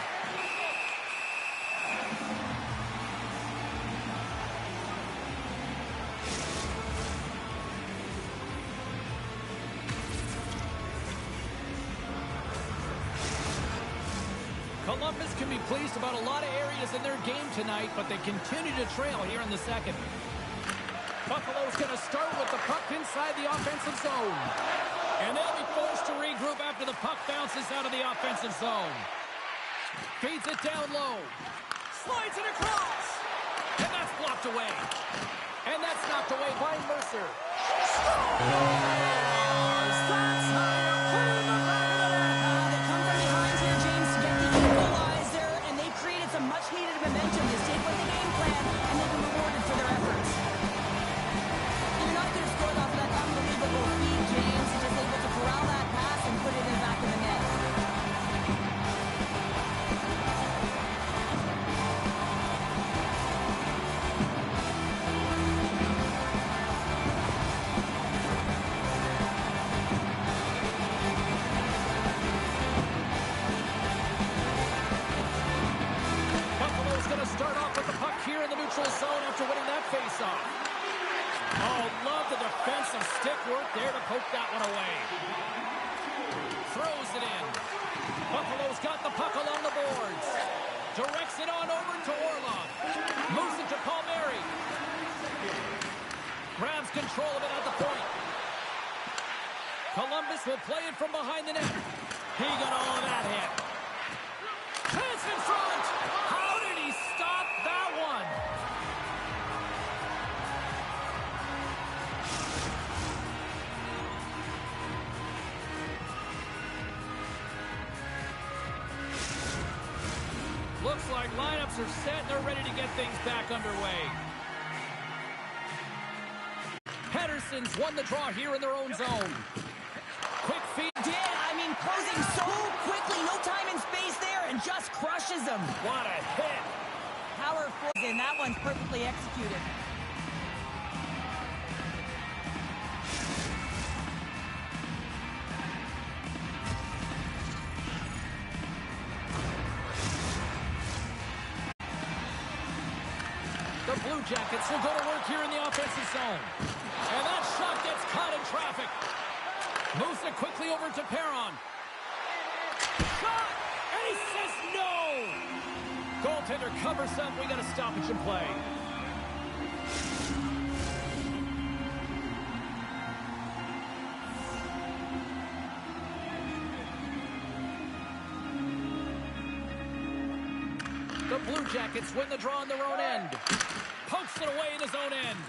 Columbus can be pleased about a lot of areas in their game tonight, but they continue to trail here in the second. Buffalo's going to start with the puck inside the offensive zone. And they'll be forced to regroup after the puck bounces out of the offensive zone. Feeds it down low. Slides it across. And that's blocked away. And that's knocked away by Mercer. Scores! That's how you clear the back of the net. They come from behind here, James, to get the equalizer, and they created some much-needed momentum. They stayed with the game plan, and they've been rewarded for their efforts. You're not going to score off of that unbelievable feed, James. You're just able to corral that pass and put it in the back of the net. Buffalo's going to start off with the puck here in the neutral zone after winning that faceoff. Oh, love the defensive stick work there to poke that one away. Throws it in. Buffalo's got the puck along the boards. Directs it on over to Orlov. Moves it to Palmieri. Grabs control of it at the point. Columbus will play it from behind the net. He got all of that hit. Chance in front. How did he stop that one? Looks like lineups are set. They're ready to get things back underway. Pedersen's won the draw here in their own zone. Quick feed. Closing so quickly, no time and space there, and just crushes them. What a hit. Powerful, and that one's perfectly executed. Blue Jackets will go to work here in the offensive zone. And that shot gets caught in traffic. Moves it quickly over to Perron. Shot! And he says no! Goaltender covers up. We got a stoppage in play. The Blue Jackets win the draw on their own end. Pokes it away in his own end.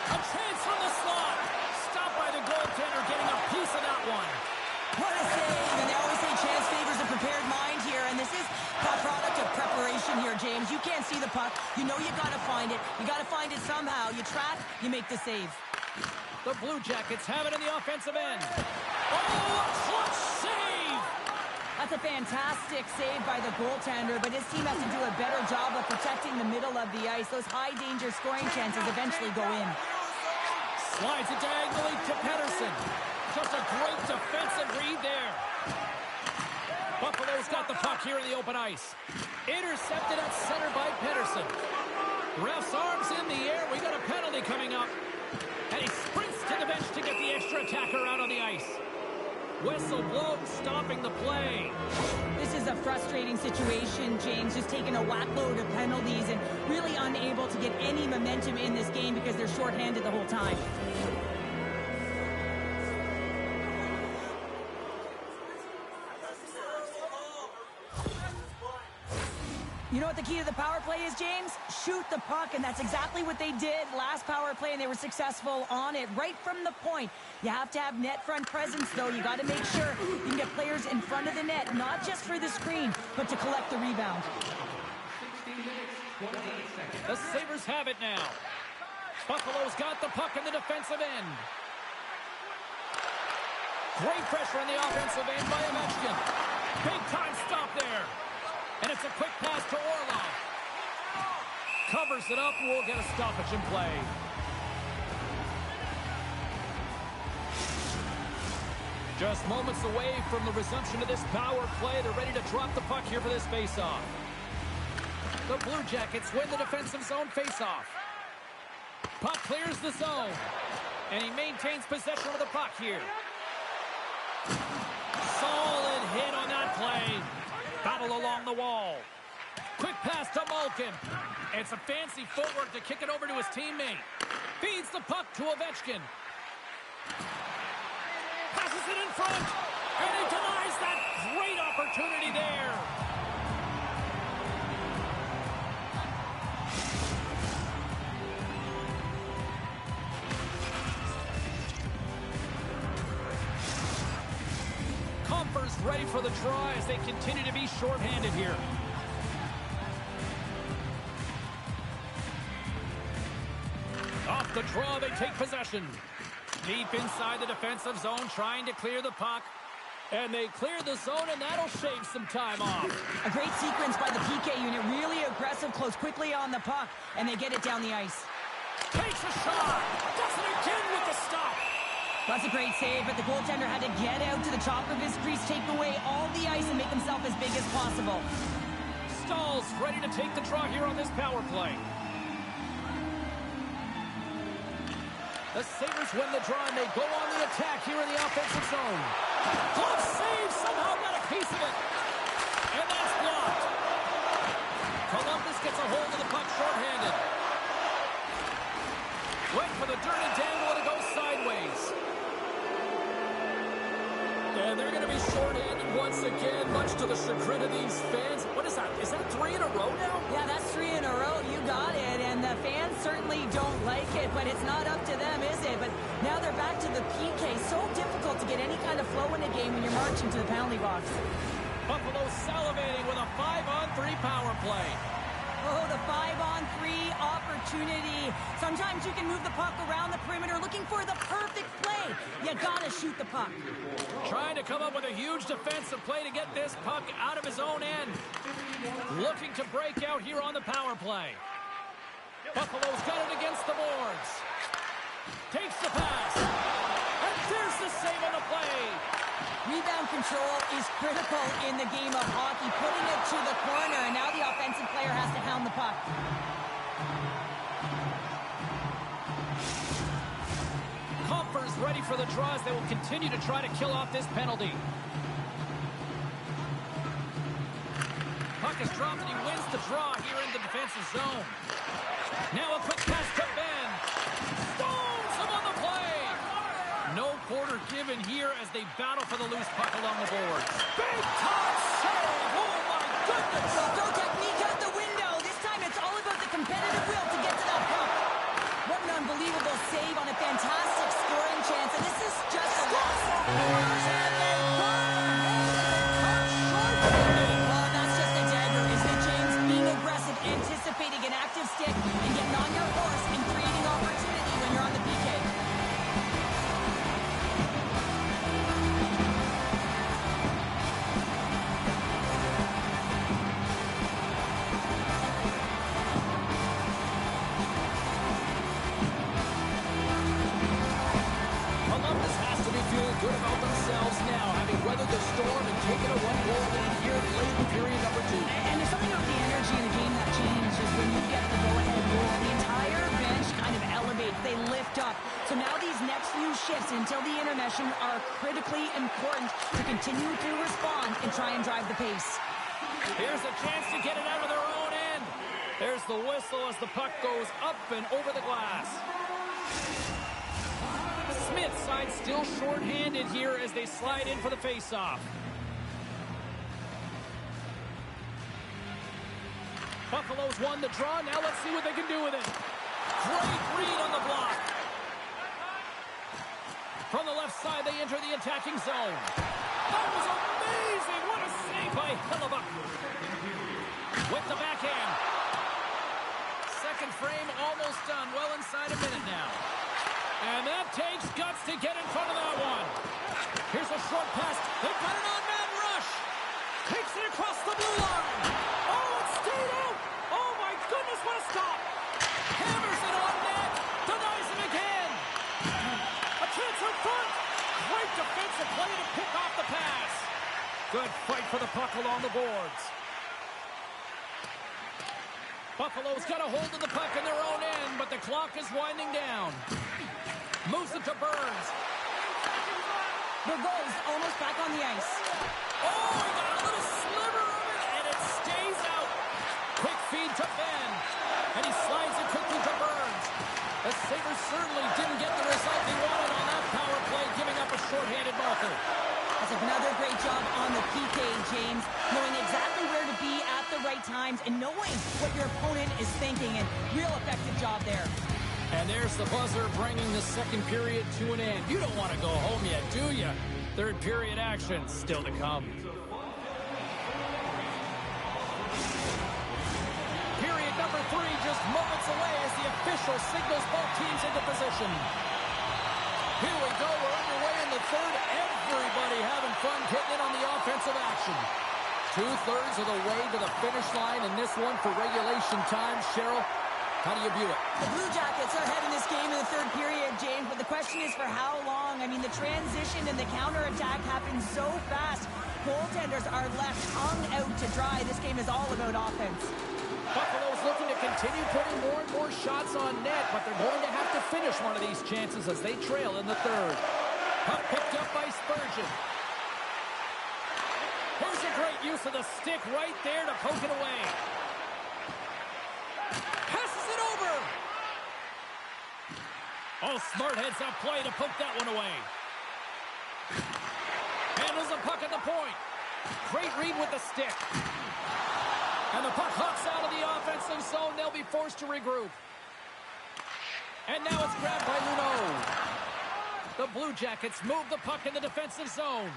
A chance from the slot. Stopped by the goaltender, getting a piece of that one. What a save, and they always say chance favors a prepared mind here, and this is a product of preparation here, James. You can't see the puck. You know you got to find it. You got to find it somehow. You track, you make the save. The Blue Jackets have it in the offensive end. Oh, a clutch save! That's a fantastic save by the goaltender, but his team has to do a better job of protecting the middle of the ice. Those high-danger scoring chances eventually go in. Slides it diagonally to Pettersson. Just a great defensive read there. Buffalo's got the puck here in the open ice. Intercepted at center by Pettersson. Ref's arms in the air. We got a penalty coming up. And he sprints to the bench to get the extra attacker out on the ice. Whistle blown, stopping the play. This is a frustrating situation, James, just taking a whack load of penalties and really unable to get any momentum in this game because they're shorthanded the whole time. You know what the key to the power play is, James? Shoot the puck, and that's exactly what they did last power play, and they were successful on it right from the point. You have to have net front presence, though. You got to make sure you can get players in front of the net, not just for the screen, but to collect the rebound. 16 minutes, 28 seconds. The Sabres have it now. Buffalo's got the puck in the defensive end. Great pressure on the offensive end by Ovechkin. Big time stop there. And it's a quick pass to Orlov. Covers it up, and we'll get a stoppage in play. Just moments away from the resumption of this power play. They're ready to drop the puck here for this faceoff. The Blue Jackets win the defensive zone faceoff. Puck clears the zone. And he maintains possession of the puck here. Solid hit on that play. Battle along the wall. Quick pass to Malkin. And some fancy footwork to kick it over to his teammate. Feeds the puck to Ovechkin. Passes it in front. And he denies that great opportunity there. Comfer's ready for the draw as they continue to be shorthanded here. Off the draw, they take possession. Deep inside the defensive zone, trying to clear the puck. And they clear the zone, and that'll shave some time off. A great sequence by the PK unit. Really aggressive, close quickly on the puck, and they get it down the ice. Takes a shot. Does it again with the stop. That's a great save, but the goaltender had to get out to the top of his crease, take away all the ice, and make himself as big as possible. Stahl's ready to take the draw here on this power play. The Sabres win the draw, and they go on the attack here in the offensive zone. Glove save, somehow got a piece of it. And that's blocked. Columbus gets a hold of the puck shorthanded. Went for the dirty dangle, and it goes sideways. And they're going to be shorthanded once again, much to the chagrin of these fans. What is that? Is that 3 in a row now? Yeah, that's 3 in a row. You got it. And the fans certainly don't like it, but it's not up to them, is it? But now they're back to the PK. So difficult to get any kind of flow in a game when you're marching to the penalty box. Buffalo salivating with a 5-on-3 power play. Oh, the 5-on-3 opportunity. Sometimes you can move the puck around the perimeter looking for the perfect play. You gotta shoot the puck. Trying to come up with a huge defensive play to get this puck out of his own end. Looking to break out here on the power play. Buffalo's got it against the boards. Takes the pass. And there's the save on the play. Rebound control is critical in the game of hockey. Putting it to the corner, and now the offensive player has to hound the puck. Comfer's ready for the draw as they will continue to try to kill off this penalty. Puck is dropped and he wins the draw here in the defensive zone. Now a quick pass to Ben. Stones him on the play. No quarter given here as they battle for the loose puck along the boards. Big time save. Oh my goodness. Go technique out the window. This time it's all about the competitive will to get to that puck. What an unbelievable save on a fantastic scoring chance. And this is just a loss. That's just a dagger, isn't it, James? Being aggressive, anticipating an active stick, and getting on your horse and creating opportunity when you're on the PK. Columbus has to be feeling good about themselves now, having weathered the storm and taken a one-goal lead here late in period number 2. And there's something about the energy in the game that changes when you get the go-ahead goal. The entire bench kind of elevates. They lift up. So now these next few shifts until the intermission are critically important to continue to respond and try and drive the pace. Here's a chance to get it out of their own end. There's the whistle as the puck goes up and over the glass. Smith's side still short-handed here as they slide in for the face-off. Buffalo's won the draw. Now let's see what they can do with it. Great read on the block. From the left side, they enter the attacking zone. That was amazing. What a save by Hellebuyck. With the backhand. Second frame almost done. Well inside a minute now. And that takes guts to get in front of that one. Here's a short pass. They've got an on-man rush. Takes it across the blue line. Oh, it stayed out. Oh, my goodness, what a stop. Hammers it on net. Denies him again. A chance in front. Great defensive play to pick off the pass. Good fight for the puck along the boards. Buffalo's got a hold of the puck in their own end, but the clock is winding down. Moves it to Burns. Burgo's almost back on the ice. Oh, he got a little sliver of it, and it stays out. Quick feed to Ben, and he slides it quickly to Burns. The Sabres certainly didn't get the result they wanted on that power play, giving up a shorthanded marker. That's another great job on the PK, James. Knowing exactly where to be at the right times and knowing what your opponent is thinking, and real effective job there. And there's the buzzer bringing the second period to an end. You don't want to go home yet, do you? Third period action still to come. Period number 3 just moments away as the official signals both teams into position. Here we go. We're underway in the third. Everybody having fun getting in on the offensive action. 2/3 of the way to the finish line in this one for regulation time. Cheryl, how do you view it? The Blue Jackets are ahead in this game in the third period, James, but the question is for how long? I mean, the transition and the counterattack happens so fast. Goaltenders are left hung out to dry. This game is all about offense. Buffalo's looking to continue putting more and more shots on net, but they're going to have to finish one of these chances as they trail in the third. Puck picked up by Spurgeon. Here's a great use of the stick right there to poke it away. Passes it over. Oh, smart heads-up play to poke that one away. Handles the puck at the point. Great read with the stick. And the puck hops out of the offensive zone. They'll be forced to regroup. And now it's grabbed by Luneau. The Blue Jackets move the puck in the defensive zone.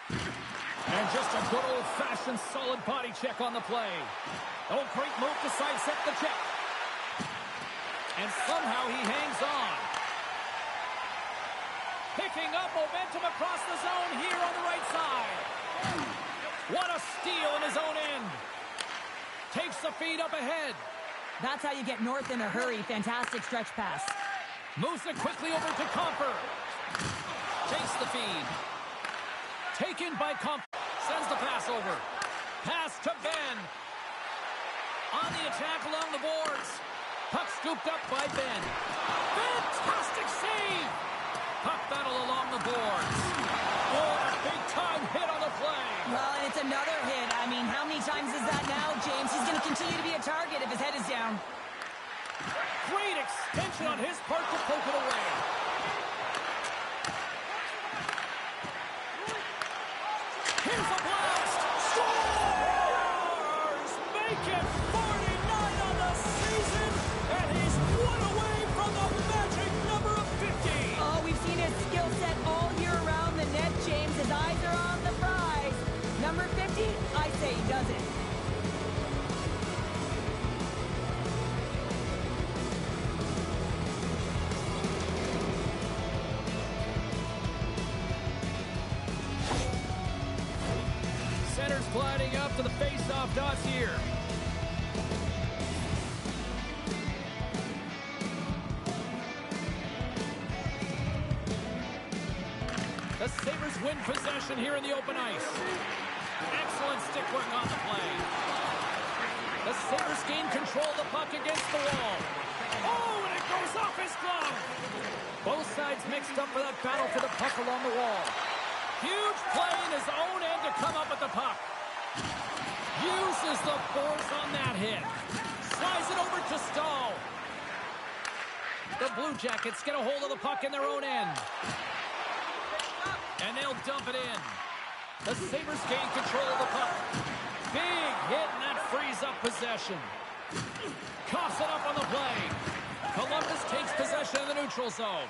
And just a good old-fashioned solid body check on the play. Oh, great move to sidestep the check. And somehow he hangs on. Picking up momentum across the zone here on the right side. What a steal in his own end. Takes the feed up ahead. That's how you get north in a hurry. Fantastic stretch pass. Moves it quickly over to Comfer. Takes the feed. Taken by Comfer. Sends the pass over. Pass to Ben. On the attack along the boards. Puck scooped up by Ben. Fantastic save! Puck battle along the boards. Oh, a big-time hit on the play. Well, and it's another hit. I mean, how many times is that now, James? He's going to continue to be a target if his head is down. Great extension on his part to poke it away. Here's a blast. Scores! Make it 49 on the season, and he's one away from the magic number of 50. Oh, we've seen his skill set all year around the net, James. His eyes are on the prize. Number 50, I say he does it. Center's gliding up to the face-off dots here. The Sabres win possession here in the open ice. Excellent stick work on the play. The Sabres gain control of the puck against the wall. Oh, and it goes off his glove. Both sides mixed up for that battle for the puck along the wall. Huge play in his own end to come up with the puck. Uses the force on that hit. Slides it over to Stahl. The Blue Jackets get a hold of the puck in their own end. And they'll dump it in. The Sabres gain control of the puck. Big hit, and that frees up possession. Coughs it up on the play. Columbus takes possession in the neutral zone.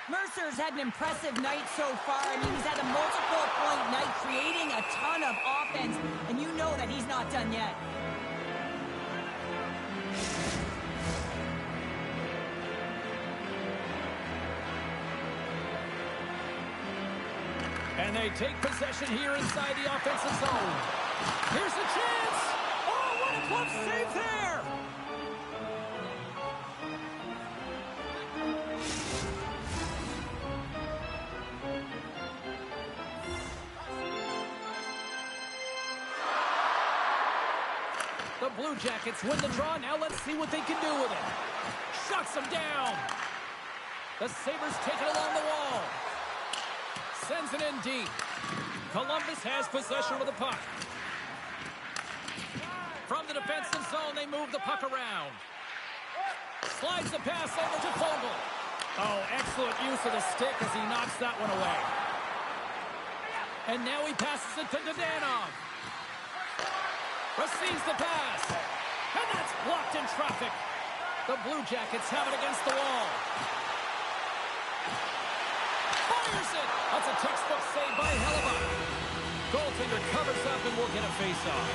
Mercer's had an impressive night so far. I mean, he's had a multiple-point night, creating a ton of offense, and you know that he's not done yet. And they take possession here inside the offensive zone. Here's a chance! Oh, what a glove save there! The Blue Jackets win the draw. Now let's see what they can do with it. Shuts them down. The Sabres take it along the wall. Sends it in deep. Columbus has possession of the puck. From the defensive zone, they move the puck around. Slides the pass over to Fogle. Oh, excellent use of the stick as he knocks that one away. And now he passes it to Dadonov. Receives the pass. And that's blocked in traffic. The Blue Jackets have it against the wall. Fires it. That's a textbook save by Hellebuck. Goaltender covers up and will get a face-off.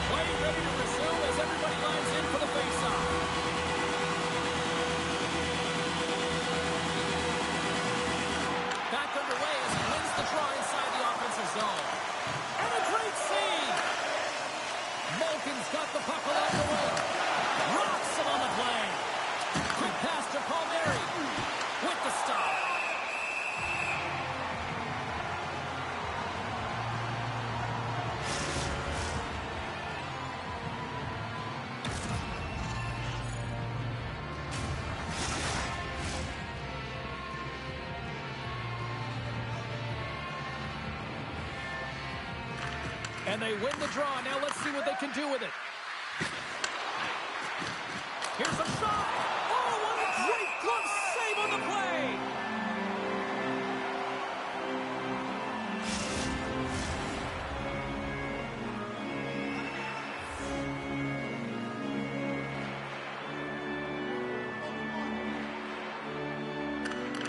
Play ready to resume as everybody lines in for the face-off. Back underway as he wins the draw inside the offensive zone. And a great save! Malkin's got the puck along the way. Rocks him on the play. Quick pass to Palmieri with the stop. And they win the draw. Now let's see what they can do with it. Here's a shot. Oh, what a great glove save on the play.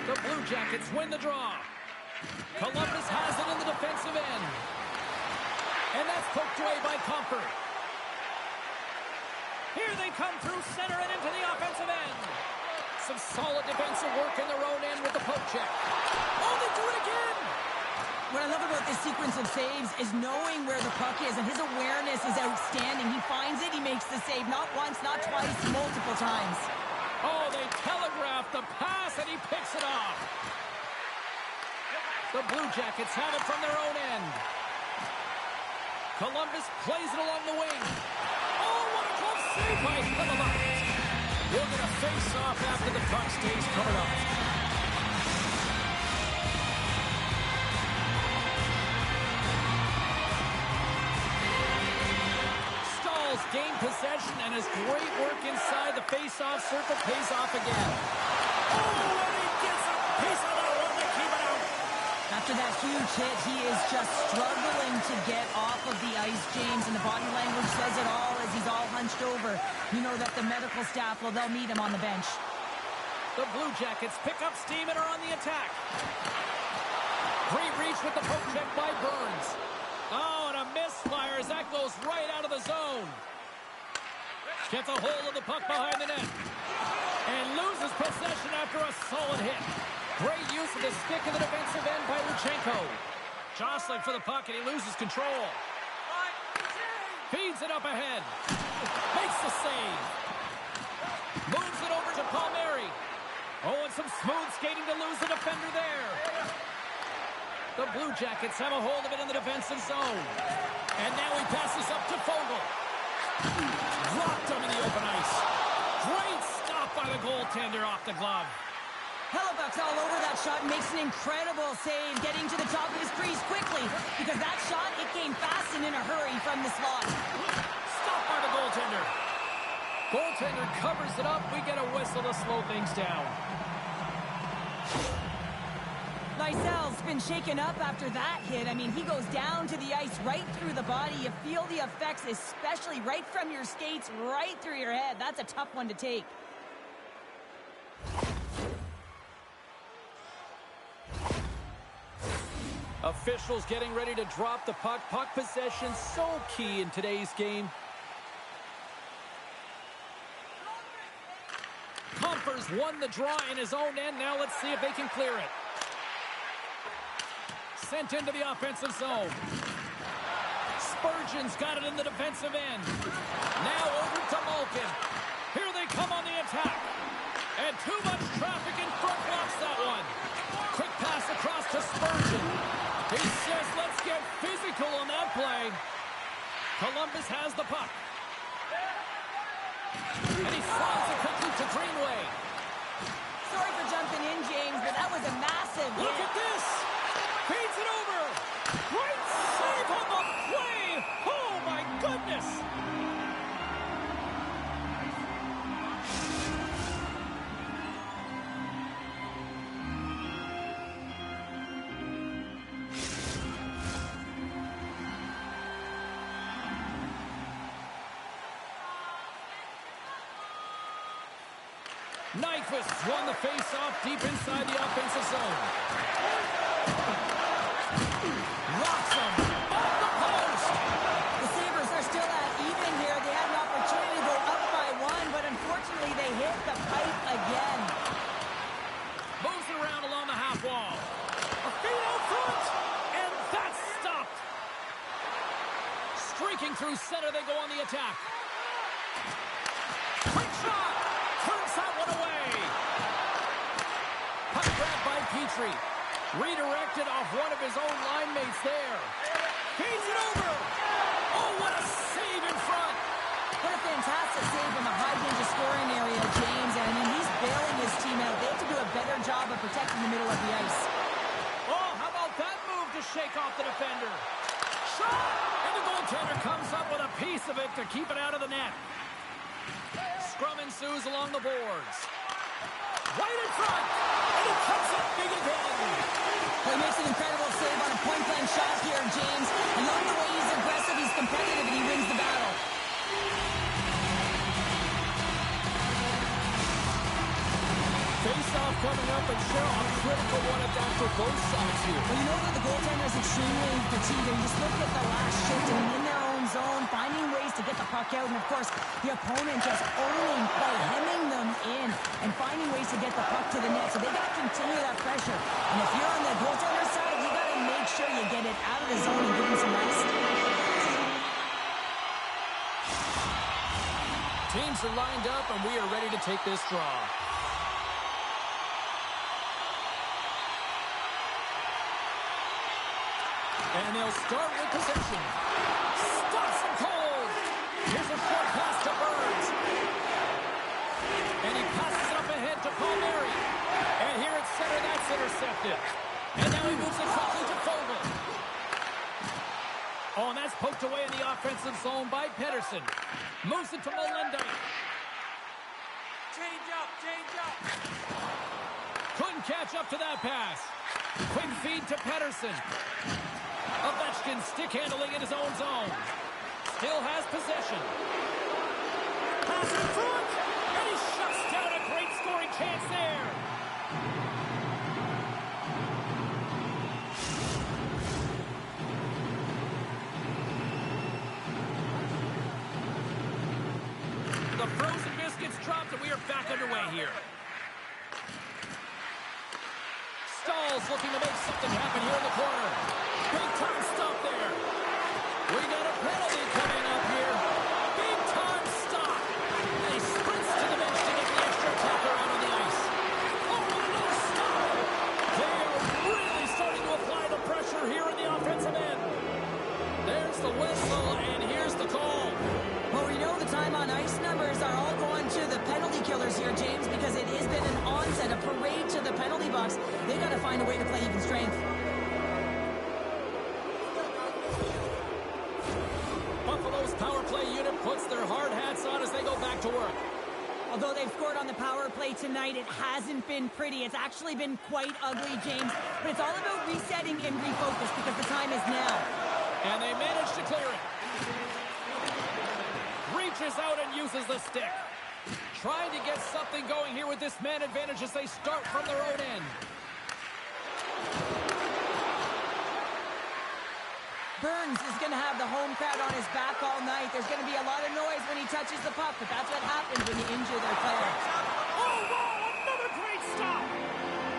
The Blue Jackets win the draw. Columbus has it in the defensive end. And that's poked away by Comfort. Here they come through center and into the offensive end. Some solid defensive work in their own end with the poke check. Oh, they do it again! What I love about this sequence of saves is knowing where the puck is, and his awareness is outstanding. He finds it, he makes the save, not once, not twice, multiple times. Oh, they telegraph the pass, and he picks it off. The Blue Jackets have it from their own end. Columbus plays it along the wing. Oh, what a close save by Columbus. We'll get a face-off after the puck stays covered up. Stalls gain possession, and his great work inside the face-off circle pays off again. Oh, and he gets a piece of that one to keep it out. After that huge hit, he is just struggling to get off of the ice, James, and the body language says it all as he's all hunched over. You know that the medical staff, well, they'll meet him on the bench. The Blue Jackets pick up steam and are on the attack. Great reach with the poke check by Burns. Oh, and a misfire as that goes right out of the zone. Gets a hold of the puck behind the net. And loses possession after a solid hit. Great use of the stick in the defensive end by Luchenko. Jostling for the puck, and he loses control. Feeds it up ahead. Makes the save. Moves it over to Palmieri. Oh, and some smooth skating to lose the defender there. The Blue Jackets have a hold of it in the defensive zone. And now he passes up to Fogle. Dropped him in the open ice. Great stop by the goaltender off the glove. Hellebuck's all over that shot, makes an incredible save, getting to the top of his crease quickly, because that shot, it came fast and in a hurry from the slot. Stopped by the goaltender. Goaltender covers it up. We get a whistle to slow things down. Nysel's been shaken up after that hit. I mean, he goes down to the ice right through the body. You feel the effects, especially right from your skates, right through your head. That's a tough one to take. Officials getting ready to drop the puck. Puck possession so key in today's game. Compher's won the draw in his own end. Now let's see if they can clear it. Sent into the offensive zone. Spurgeon's got it in the defensive end. Now over to Malkin. Here they come on the attack. And too much traffic in front blocks that one. Quick pass across to Spurgeon. He says, let's get physical on that play. Columbus has the puck. And he slides it quickly to Greenway. Sorry for jumping in, James, but that was a massive hit. Look at this. Feeds it over. Great save on the play. Oh, my goodness. Nyquist won the face-off deep inside the offensive zone. Rocks him off the post. The Sabres are still at even here. They had an opportunity to go up by one, but unfortunately they hit the pipe again. Moves it around along the half wall. A feed out front, and that's stopped. Streaking through center, they go on the attack. Quick shot. Turns that one away. Puck grabbed by Petrie. Redirected off one of his own line mates there. Feeds it over. Oh, what a save in front. What a fantastic save from a high-danger scoring area, James. And I mean, he's bailing his team out. They have to do a better job of protecting the middle of the ice. Oh, how about that move to shake off the defender? Shot! And the goaltender comes up with a piece of it to keep it out of the net. Scrum ensues along the boards. Right in front. And he cuts it big again. Well, he makes an incredible save on a point-blank shot here, James. I love the way he's aggressive, he's competitive, and he wins the battle. Face-off coming up, and Cheryl, a critical one at that for both sides here. Well, you know that the goaltender is extremely fatigued. And just look at the last shift. I mean, in their own zone, finding ways to get the puck out. And, of course, the opponent just owning play, hemming them in, and finding ways to get the puck to the net. So they got to continue that pressure. And if you're on the goaltender side, you got to make sure you get it out of the zone and give him some rest. Teams are lined up, and we are ready to take this draw. And they'll start with possession. Stops him cold. Here's a short pass to Burns. And he passes it up ahead to Palmieri. And here at center, that's intercepted. And now he moves it quickly to Fogle. Oh, and that's poked away in the offensive zone by Pedersen. Moves it to Melinda. Change up, change up. Couldn't catch up to that pass. Quick feed to Pedersen. Ovechkin stick handling in his own zone. Still has possession. Pass in front. And he shuts down a great scoring chance there. The frozen biscuits dropped and we are back underway here. Stahl's looking to make something happen here in the corner. Big time stop there. We got a penalty coming up here. Big time stop. And he sprints to the bench to get the extra attacker out on the ice. Oh, another stop. They are really starting to apply the pressure here in the offensive end. There's the whistle, and here's the call. Well, we know the time on ice numbers are all going to the penalty killers here, James, because it has been an onset, a parade to the penalty box. They got to find a way to play even strength. Buffalo's power play unit puts their hard hats on as they go back to work. Although they've scored on the power play tonight, it hasn't been pretty. It's actually been quite ugly, James. But it's all about resetting and refocus because the time is now. And they manage to clear it. Reaches out and uses the stick. Trying to get something going here with this man advantage as they start from their own end. Burns is going to have the home crowd on his back all night. There's going to be a lot of noise when he touches the puck, but that's what happens when you injure their player. Oh, wow! Another great stop!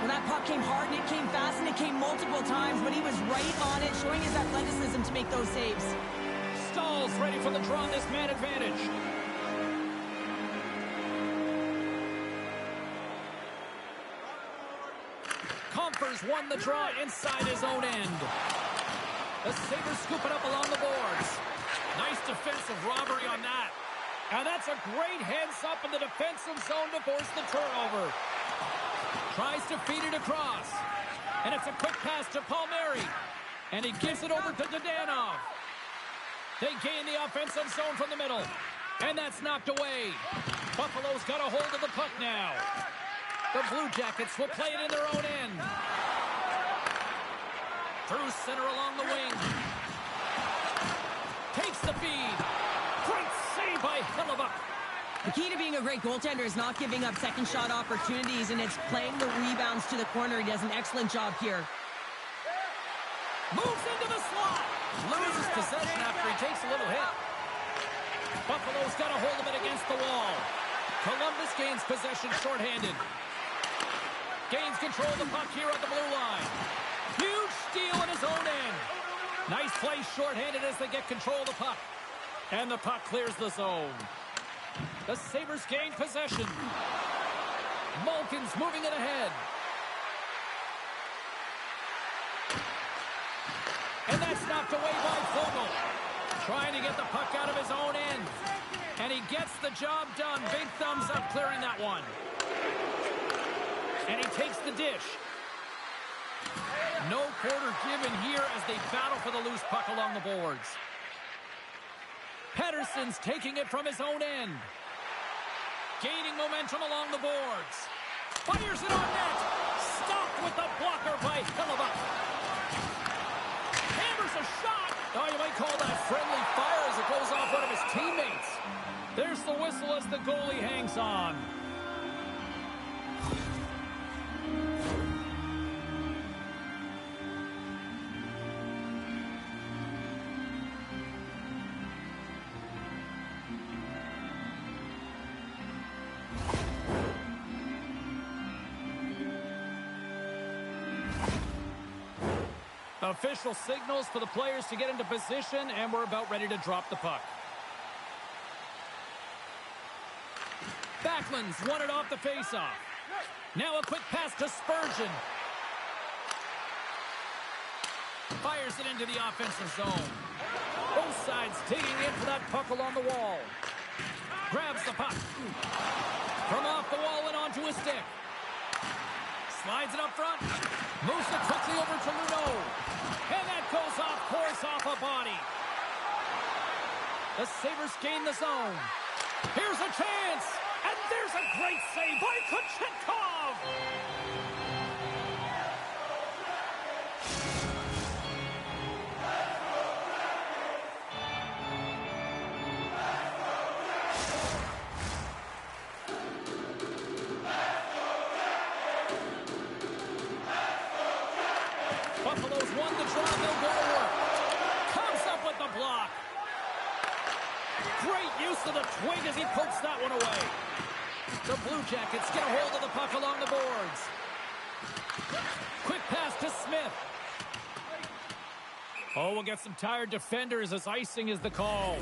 Well, that puck came hard, and it came fast, and it came multiple times, but he was right on it, showing his athleticism to make those saves. Stahl's ready for the draw on this man advantage. Compher's won the draw inside his own end. The Sabres scoop it up along the boards. Nice defensive robbery on that. And that's a great heads-up in the defensive zone to force the turnover. Tries to feed it across. And it's a quick pass to Palmieri. And he gives it over to Dadonov. They gain the offensive zone from the middle. And that's knocked away. Buffalo's got a hold of the puck now. The Blue Jackets will play it in their own end. Through center along the wing. Takes the feed. Great save by Hellebuyck. The key to being a great goaltender is not giving up second shot opportunities, and it's playing the rebounds to the corner. He does an excellent job here. Moves into the slot. Loses possession after he takes a little hit. Buffalo's got a hold of it against the wall. Columbus gains possession shorthanded. Gains control of the puck here on the blue line. Huge steal in his own end. Nice play shorthanded as they get control of the puck. And the puck clears the zone. The Sabres gain possession. Malkin's moving it ahead. And that's knocked away by Fogle. Trying to get the puck out of his own end. And he gets the job done. Big thumbs up clearing that one. And he takes the dish. No quarter given here as they battle for the loose puck along the boards. Pedersen's taking it from his own end. Gaining momentum along the boards. Fires it on net. Stopped with the blocker by Hellebuyck. Hammers a shot. Oh, you might call that friendly fire as it goes off one of his teammates. There's the whistle as the goalie hangs on. Official signals for the players to get into position, and we're about ready to drop the puck. Backlund's won it off the faceoff. Now a quick pass to Spurgeon. Fires it into the offensive zone. Both sides digging in for that puck along the wall. Grabs the puck. From off the wall and onto his stick. Slides it up front. Moves it quickly over to Luneau. And that goes off course off a body. The Sabres gain the zone. Here's a chance. And there's a great save by Kochetkov. Buffalo's won the draw. They'll go to work. Comes up with the block. Great use of the twig as he pokes that one away. The Blue Jackets get a hold of the puck along the boards. Quick pass to Smith. Oh, we'll get some tired defenders as icing is the call.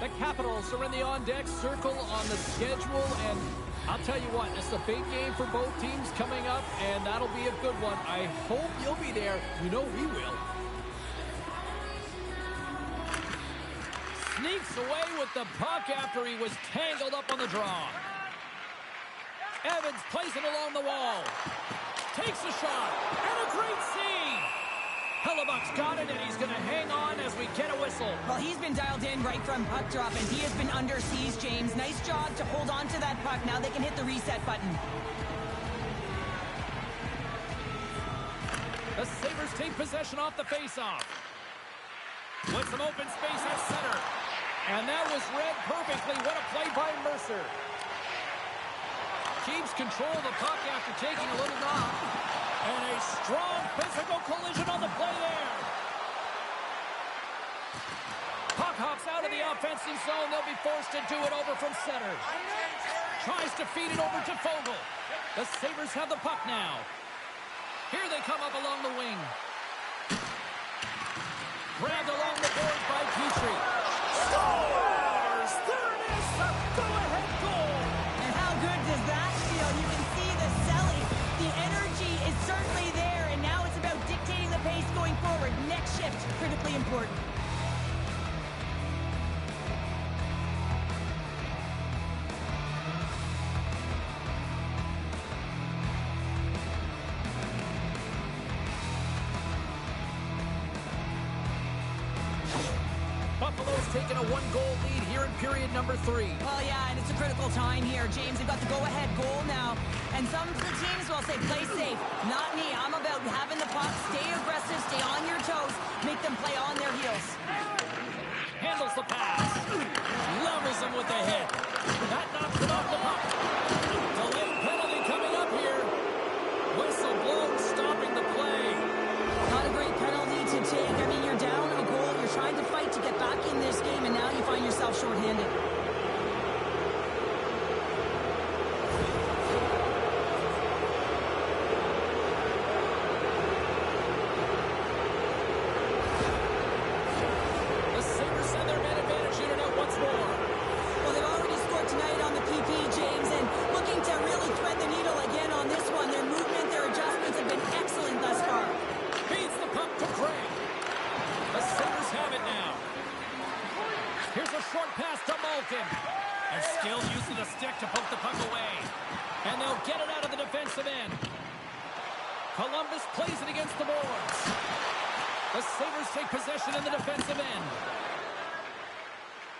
The Capitals are in the on-deck circle on the schedule, and I'll tell you what, it's a big game for both teams coming up, and that'll be a good one. I hope you'll be there. You know we will. Sneaks away with the puck after he was tangled up on the draw. Evans plays it along the wall. Takes a shot, and a great save. Hellebuck's got it, and he's going to hang on as we get a whistle. Well, he's been dialed in right from puck drop, and he has been under siege, James. Nice job to hold on to that puck. Now they can hit the reset button. The Sabres take possession off the faceoff. With some open space at center. And that was read perfectly. What a play by Mercer. Keeps control of the puck after taking a little knock. And a strong physical collision on the play there. Puck hops out of the offensive zone. They'll be forced to do it over from center. Tries to feed it over to Fogle. The Sabres have the puck now. Here they come up along the wing. Grabbed along the boards by Petrie. Scores! There it is, the go-ahead goal! And how good does that feel? You can see the selling. The energy is certainly there, and now it's about dictating the pace going forward. Next shift, critically important. Buffalo's taken a one-goal lead here in period number 3. Well, yeah, and it's a critical time here, James. They've got the go-ahead goal now. And some of the teams will say, play safe. Not me. I'm about having the puck, stay aggressive, stay on your toes, make them play on their heels. Handles the pass. Levels him with the hit. That knocks it off the puck. Delayed penalty coming up here. Whistle blown, stopping the play. Not a great penalty to take. I mean, you're down a goal. You're trying to fight to get back in this game, and now you find yourself shorthanded. The Sabres send their man advantage unit out once more. Well, they've already scored tonight on the PP, James, and looking to really thread the needle again on this one. Their movement, their adjustments have been excellent thus far. Feeds the puck to Craig. The Sabres have it now. Here's a short pass to Malkin. And skilled use of the stick to poke the puck away. And they'll get it out of the defensive end. Columbus plays it against the boards. The Sabres take possession in the defensive end.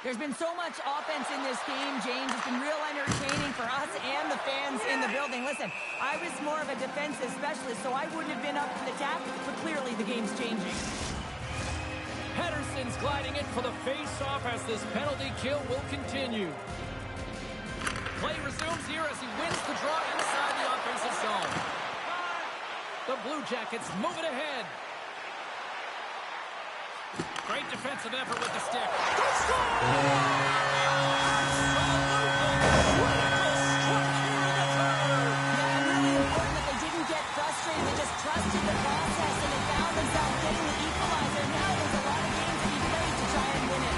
There's been so much offense in this game, James. It's been real entertaining for us and the fans in the building. Listen, I was more of a defensive specialist, so I wouldn't have been up to the task, but clearly the game's changing. Pettersson's gliding in for the face-off as this penalty kill will continue. Play resumes here as he wins the draw inside the offensive zone. The Blue Jackets move it ahead. Great defensive effort with the stick. They score! Yeah, and really important that they didn't get frustrated. They just trusted the process, and they found themselves getting the equalizer. Now there's a lot of games to be played to try and win it.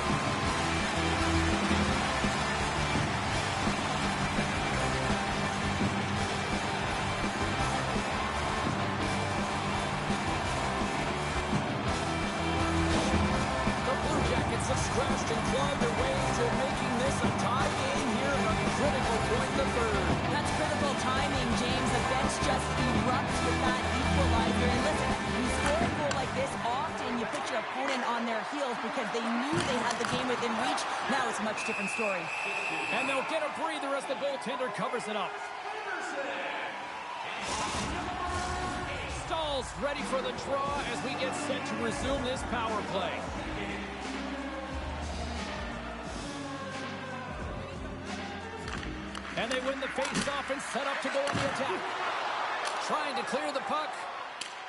on their heels because they knew they had the game within reach. Now it's a much different story. And they'll get a breather as the goaltender covers it up. Stahl's ready for the draw as we get set to resume this power play. And they win the face-off and set up to go on the attack. Trying to clear the puck.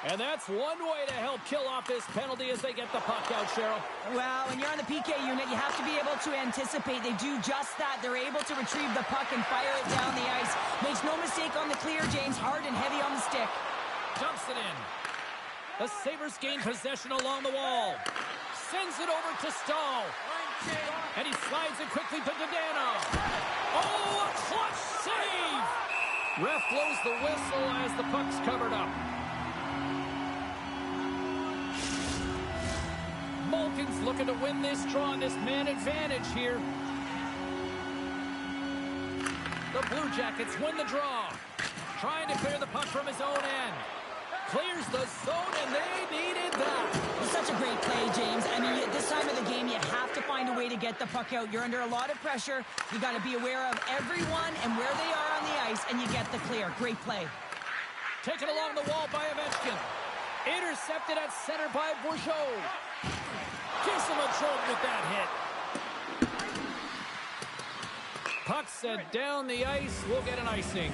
And that's one way to help kill off this penalty as they get the puck out, Cheryl. Well, when you're on the PK unit, you have to be able to anticipate. They do just that. They're able to retrieve the puck and fire it down the ice. Makes no mistake on the clear, James. Hard and heavy on the stick. Dumps it in. The Sabres gain possession along the wall. Sends it over to Stahl. And he slides it quickly to Dodano. Oh, a clutch save! Ref blows the whistle as the puck's covered up. Malkin's looking to win this draw on this man advantage here. The Blue Jackets win the draw. Trying to clear the puck from his own end. Clears the zone, and they needed that. It's such a great play, James. I mean, at this time of the game, you have to find a way to get the puck out. You're under a lot of pressure. You got to be aware of everyone and where they are on the ice, and you get the clear. Great play. Taken along the wall by Ovechkin. Intercepted at center by Bourgeau. Gives him a jolt with that hit. Puck set down the ice. We'll get an icing.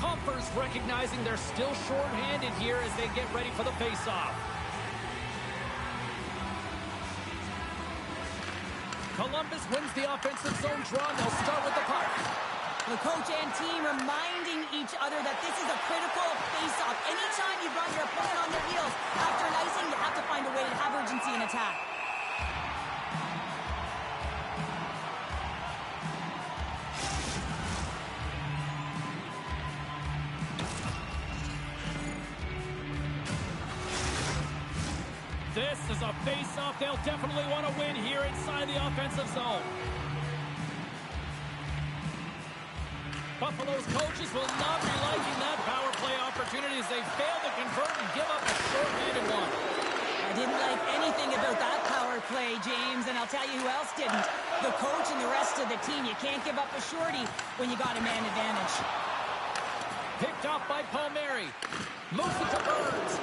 Compers recognizing they're still short-handed here as they get ready for the face-off. Columbus wins the offensive zone draw, and they'll start with the puck. The coach and team reminding each other that this is a critical face-off. Anytime you've got your opponent on their heels after an icing, you have to find a way to have urgency in attack. This is a face-off they'll definitely want to win here inside the offensive zone. Buffalo's coaches will not be liking that power play opportunity as they fail to convert and give up a short-handed one. I didn't like anything about that power play, James, and I'll tell you who else didn't. The coach and the rest of the team. You can't give up a shorty when you got a man advantage. Picked off by Palmieri. Moves it to Burns.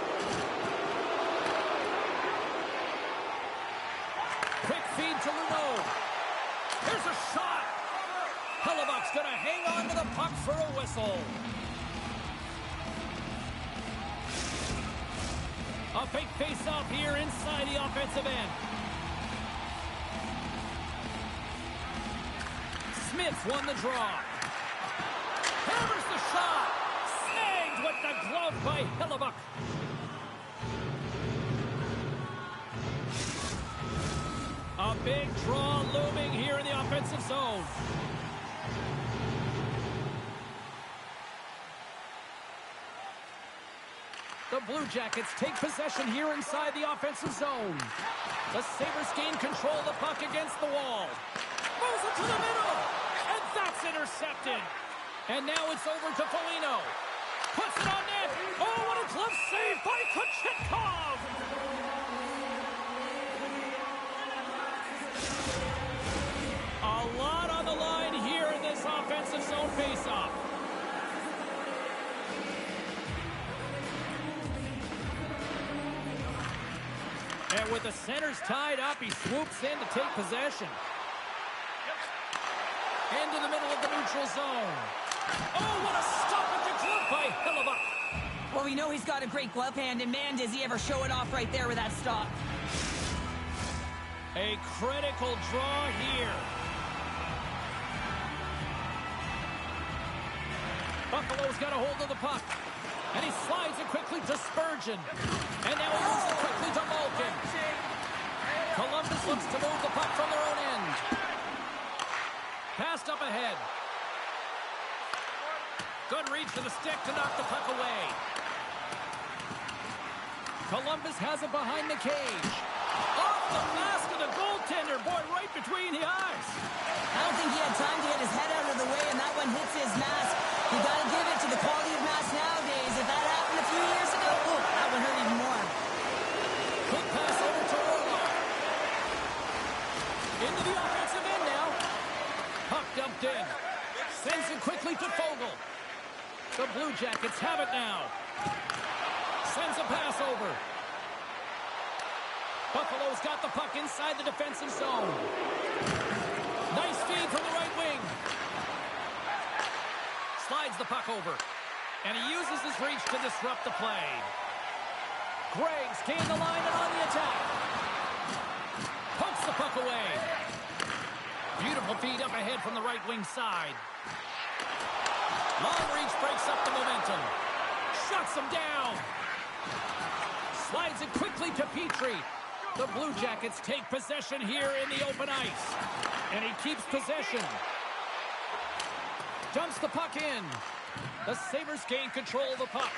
Quick feed to Luneau. Here's a shot. Hellebuck's going to hang on to the puck for a whistle. A big face-off here inside the offensive end. Smith won the draw. Hammers the shot. Snagged with the glove by Hellebuck. A big draw looming here in the offensive zone. The Blue Jackets take possession here inside the offensive zone. The Sabres gain control of the puck against the wall. Moves it to the middle. And that's intercepted. And now it's over to Foligno. Puts it on net. Oh, what a glove save by Kochetkov. A lot on the line here in this offensive zone faceoff. And with the centers tied up, he swoops in to take possession. Into the middle of the neutral zone. Oh, what a stop at the glove by Hellebuck. Well, we know he's got a great glove hand, and man, does he ever show it off right there with that stop. A critical draw here. Buffalo's got a hold of the puck. And he slides it quickly to Spurgeon. And now he moves it quickly to Malkin. Columbus looks to move the puck from their own end. Passed up ahead. Good reach to the stick to knock the puck away. Columbus has it behind the cage. Off the mask of the goaltender. Boy, right between the eyes. I don't think he had time to get his head out of the way, and that one hits his mask. You got to give it to the quality of mask nowadays. If that happened a few years ago, oh, that one hurt even more. Quick pass over to Orlov. Into the offensive end now. Puck dumped in. Sends it quickly to Fogle. The Blue Jackets have it now. Sends a pass over. Buffalo's got the puck inside the defensive zone. Nice feed from the right wing. Slides the puck over. And he uses his reach to disrupt the play. Greg's gained the line and on the attack. Pokes the puck away. Beautiful feed up ahead from the right wing side. Long reach breaks up the momentum. Shuts him down. Slides it quickly to Petrie. The Blue Jackets take possession here in the open ice. And he keeps possession. Dumps the puck in. The Sabres gain control of the puck.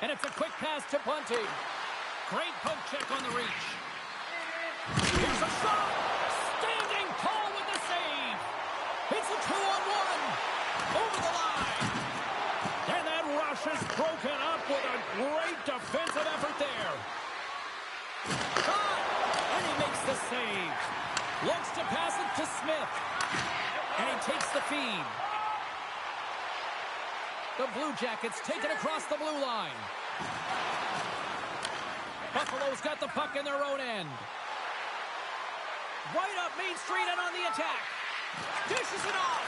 And it's a quick pass to Bunting. Great poke check on the reach. Here's a shot. Standing tall with the save. It's a 2-on-1. Over the line. And that rush is broken up with a great defensive effort there. Shot. And he makes the save. Looks to pass it to Smith. And he takes the feed. The Blue Jackets take it across the blue line. Buffalo's got the puck in their own end. Right up Main Street and on the attack. Dishes it off.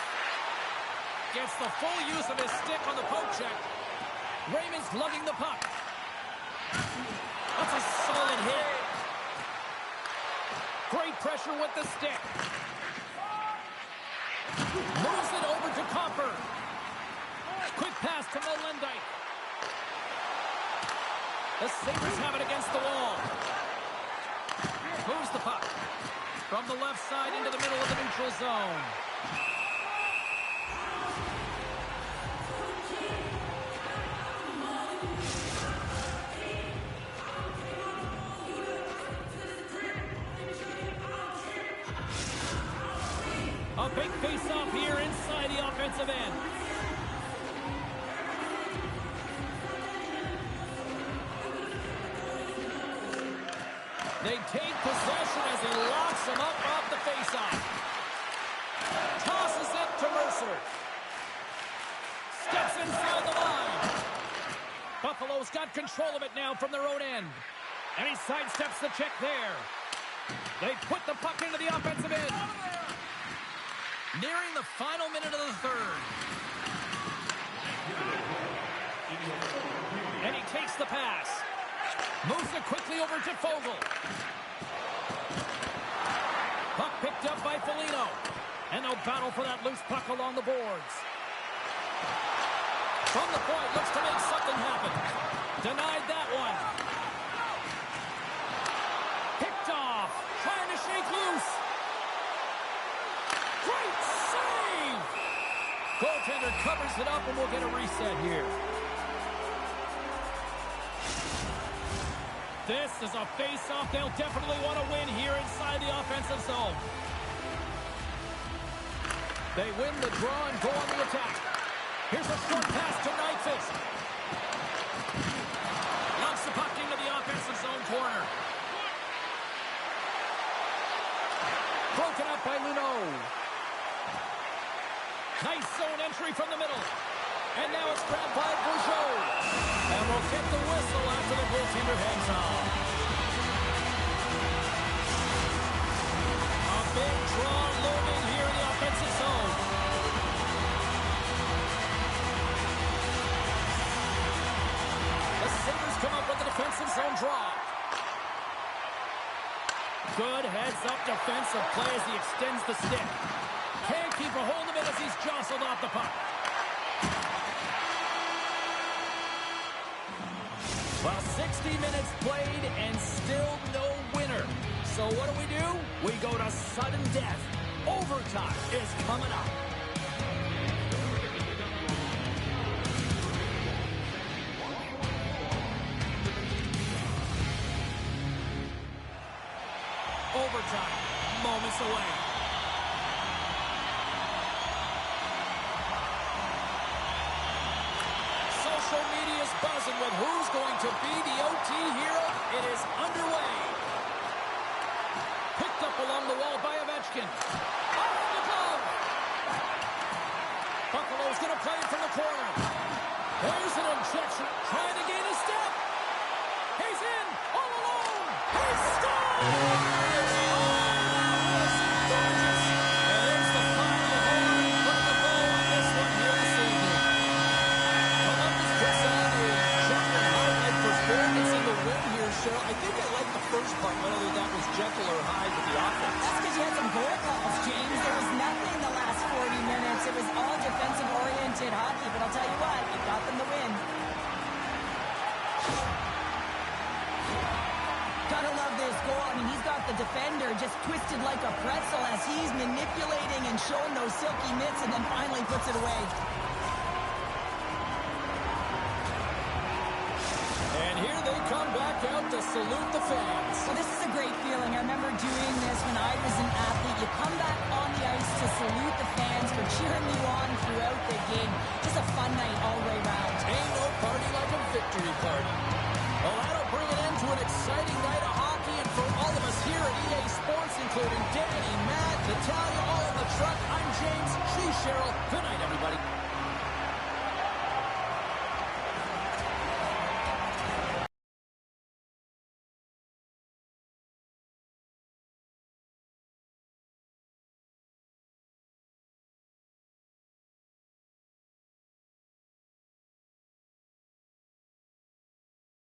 Gets the full use of his stick on the poke check. Raymond's lugging the puck. That's a solid hit. Great pressure with the stick. Moves it over to Copper. Quick pass to Molendijk. The Sabres have it against the wall. Moves the puck from the left side into the middle of the neutral zone. A big face-off here inside the offensive end. They take possession as he locks him up off the faceoff. Tosses it to Mercer. Steps inside the line. Buffalo's got control of it now from their own end. And he sidesteps the check there. They put the puck into the offensive end. Nearing the final minute of the third. And he takes the pass. Moves it quickly over to Fogle. Puck picked up by Foligno. And they'll battle for that loose puck along the boards. From the point, looks to make something happen. Denied that one. Picked off. Trying to shake loose. Great save! Goaltender covers it up and we'll get a reset here. This is a face-off they'll definitely want to win here inside the offensive zone. They win the draw and go on the attack. Here's a short pass to Nyquist. Knocks the puck into the offensive zone corner. Broken up by Luneau. Nice zone entry from the middle. And now it's grabbed by Bourgeau. And we'll get the whistle after the goaltender heads off. A big draw looming here in the offensive zone. The Sabres come up with the defensive zone draw. Good heads-up defensive play as he extends the stick. Can't keep a hold of it as he's jostled off the puck. Well, 60 minutes played and still no winner. So what do? We go to sudden death. Overtime is coming up. overtime. Moments away. Social media's buzzing with who's going to be the OT hero. It is underway. Picked up along the wall by Ovechkin. Off the glove. Buffalo's going to play it from the corner. There's an injection. Trying to gain a step. He's in. All alone. He scores! And there's the final horn. Putting the bow on this one here this evening. Columbus puts on a Jekyll Hyde performance in the win here, Cheryl. I think I like the first part, whether that was Jekyll or Hyde with the offense. That's because you had some goal calls, James. There was nothing the last 40 minutes. It was all defensive-oriented hockey, but I'll tell you what, it got them the win. Gotta love this goal. I mean, he's got the defender just twisted like a pretzel as he's manipulating and showing those silky mitts and then finally puts it away. And here they come back out to salute the fans. Well, this is a great feeling. I remember doing this when I was an athlete. You come back on the ice to salute the fans for cheering you on throughout the game. Just a fun night all the way around. Ain't no party like a victory party. Well, that'll bring an end to an exciting night of hockey. And for all of us here at EA Sports, including Danny, Matt, Natalia, all in the truck, I'm James. She's Cheryl. Good night, everybody.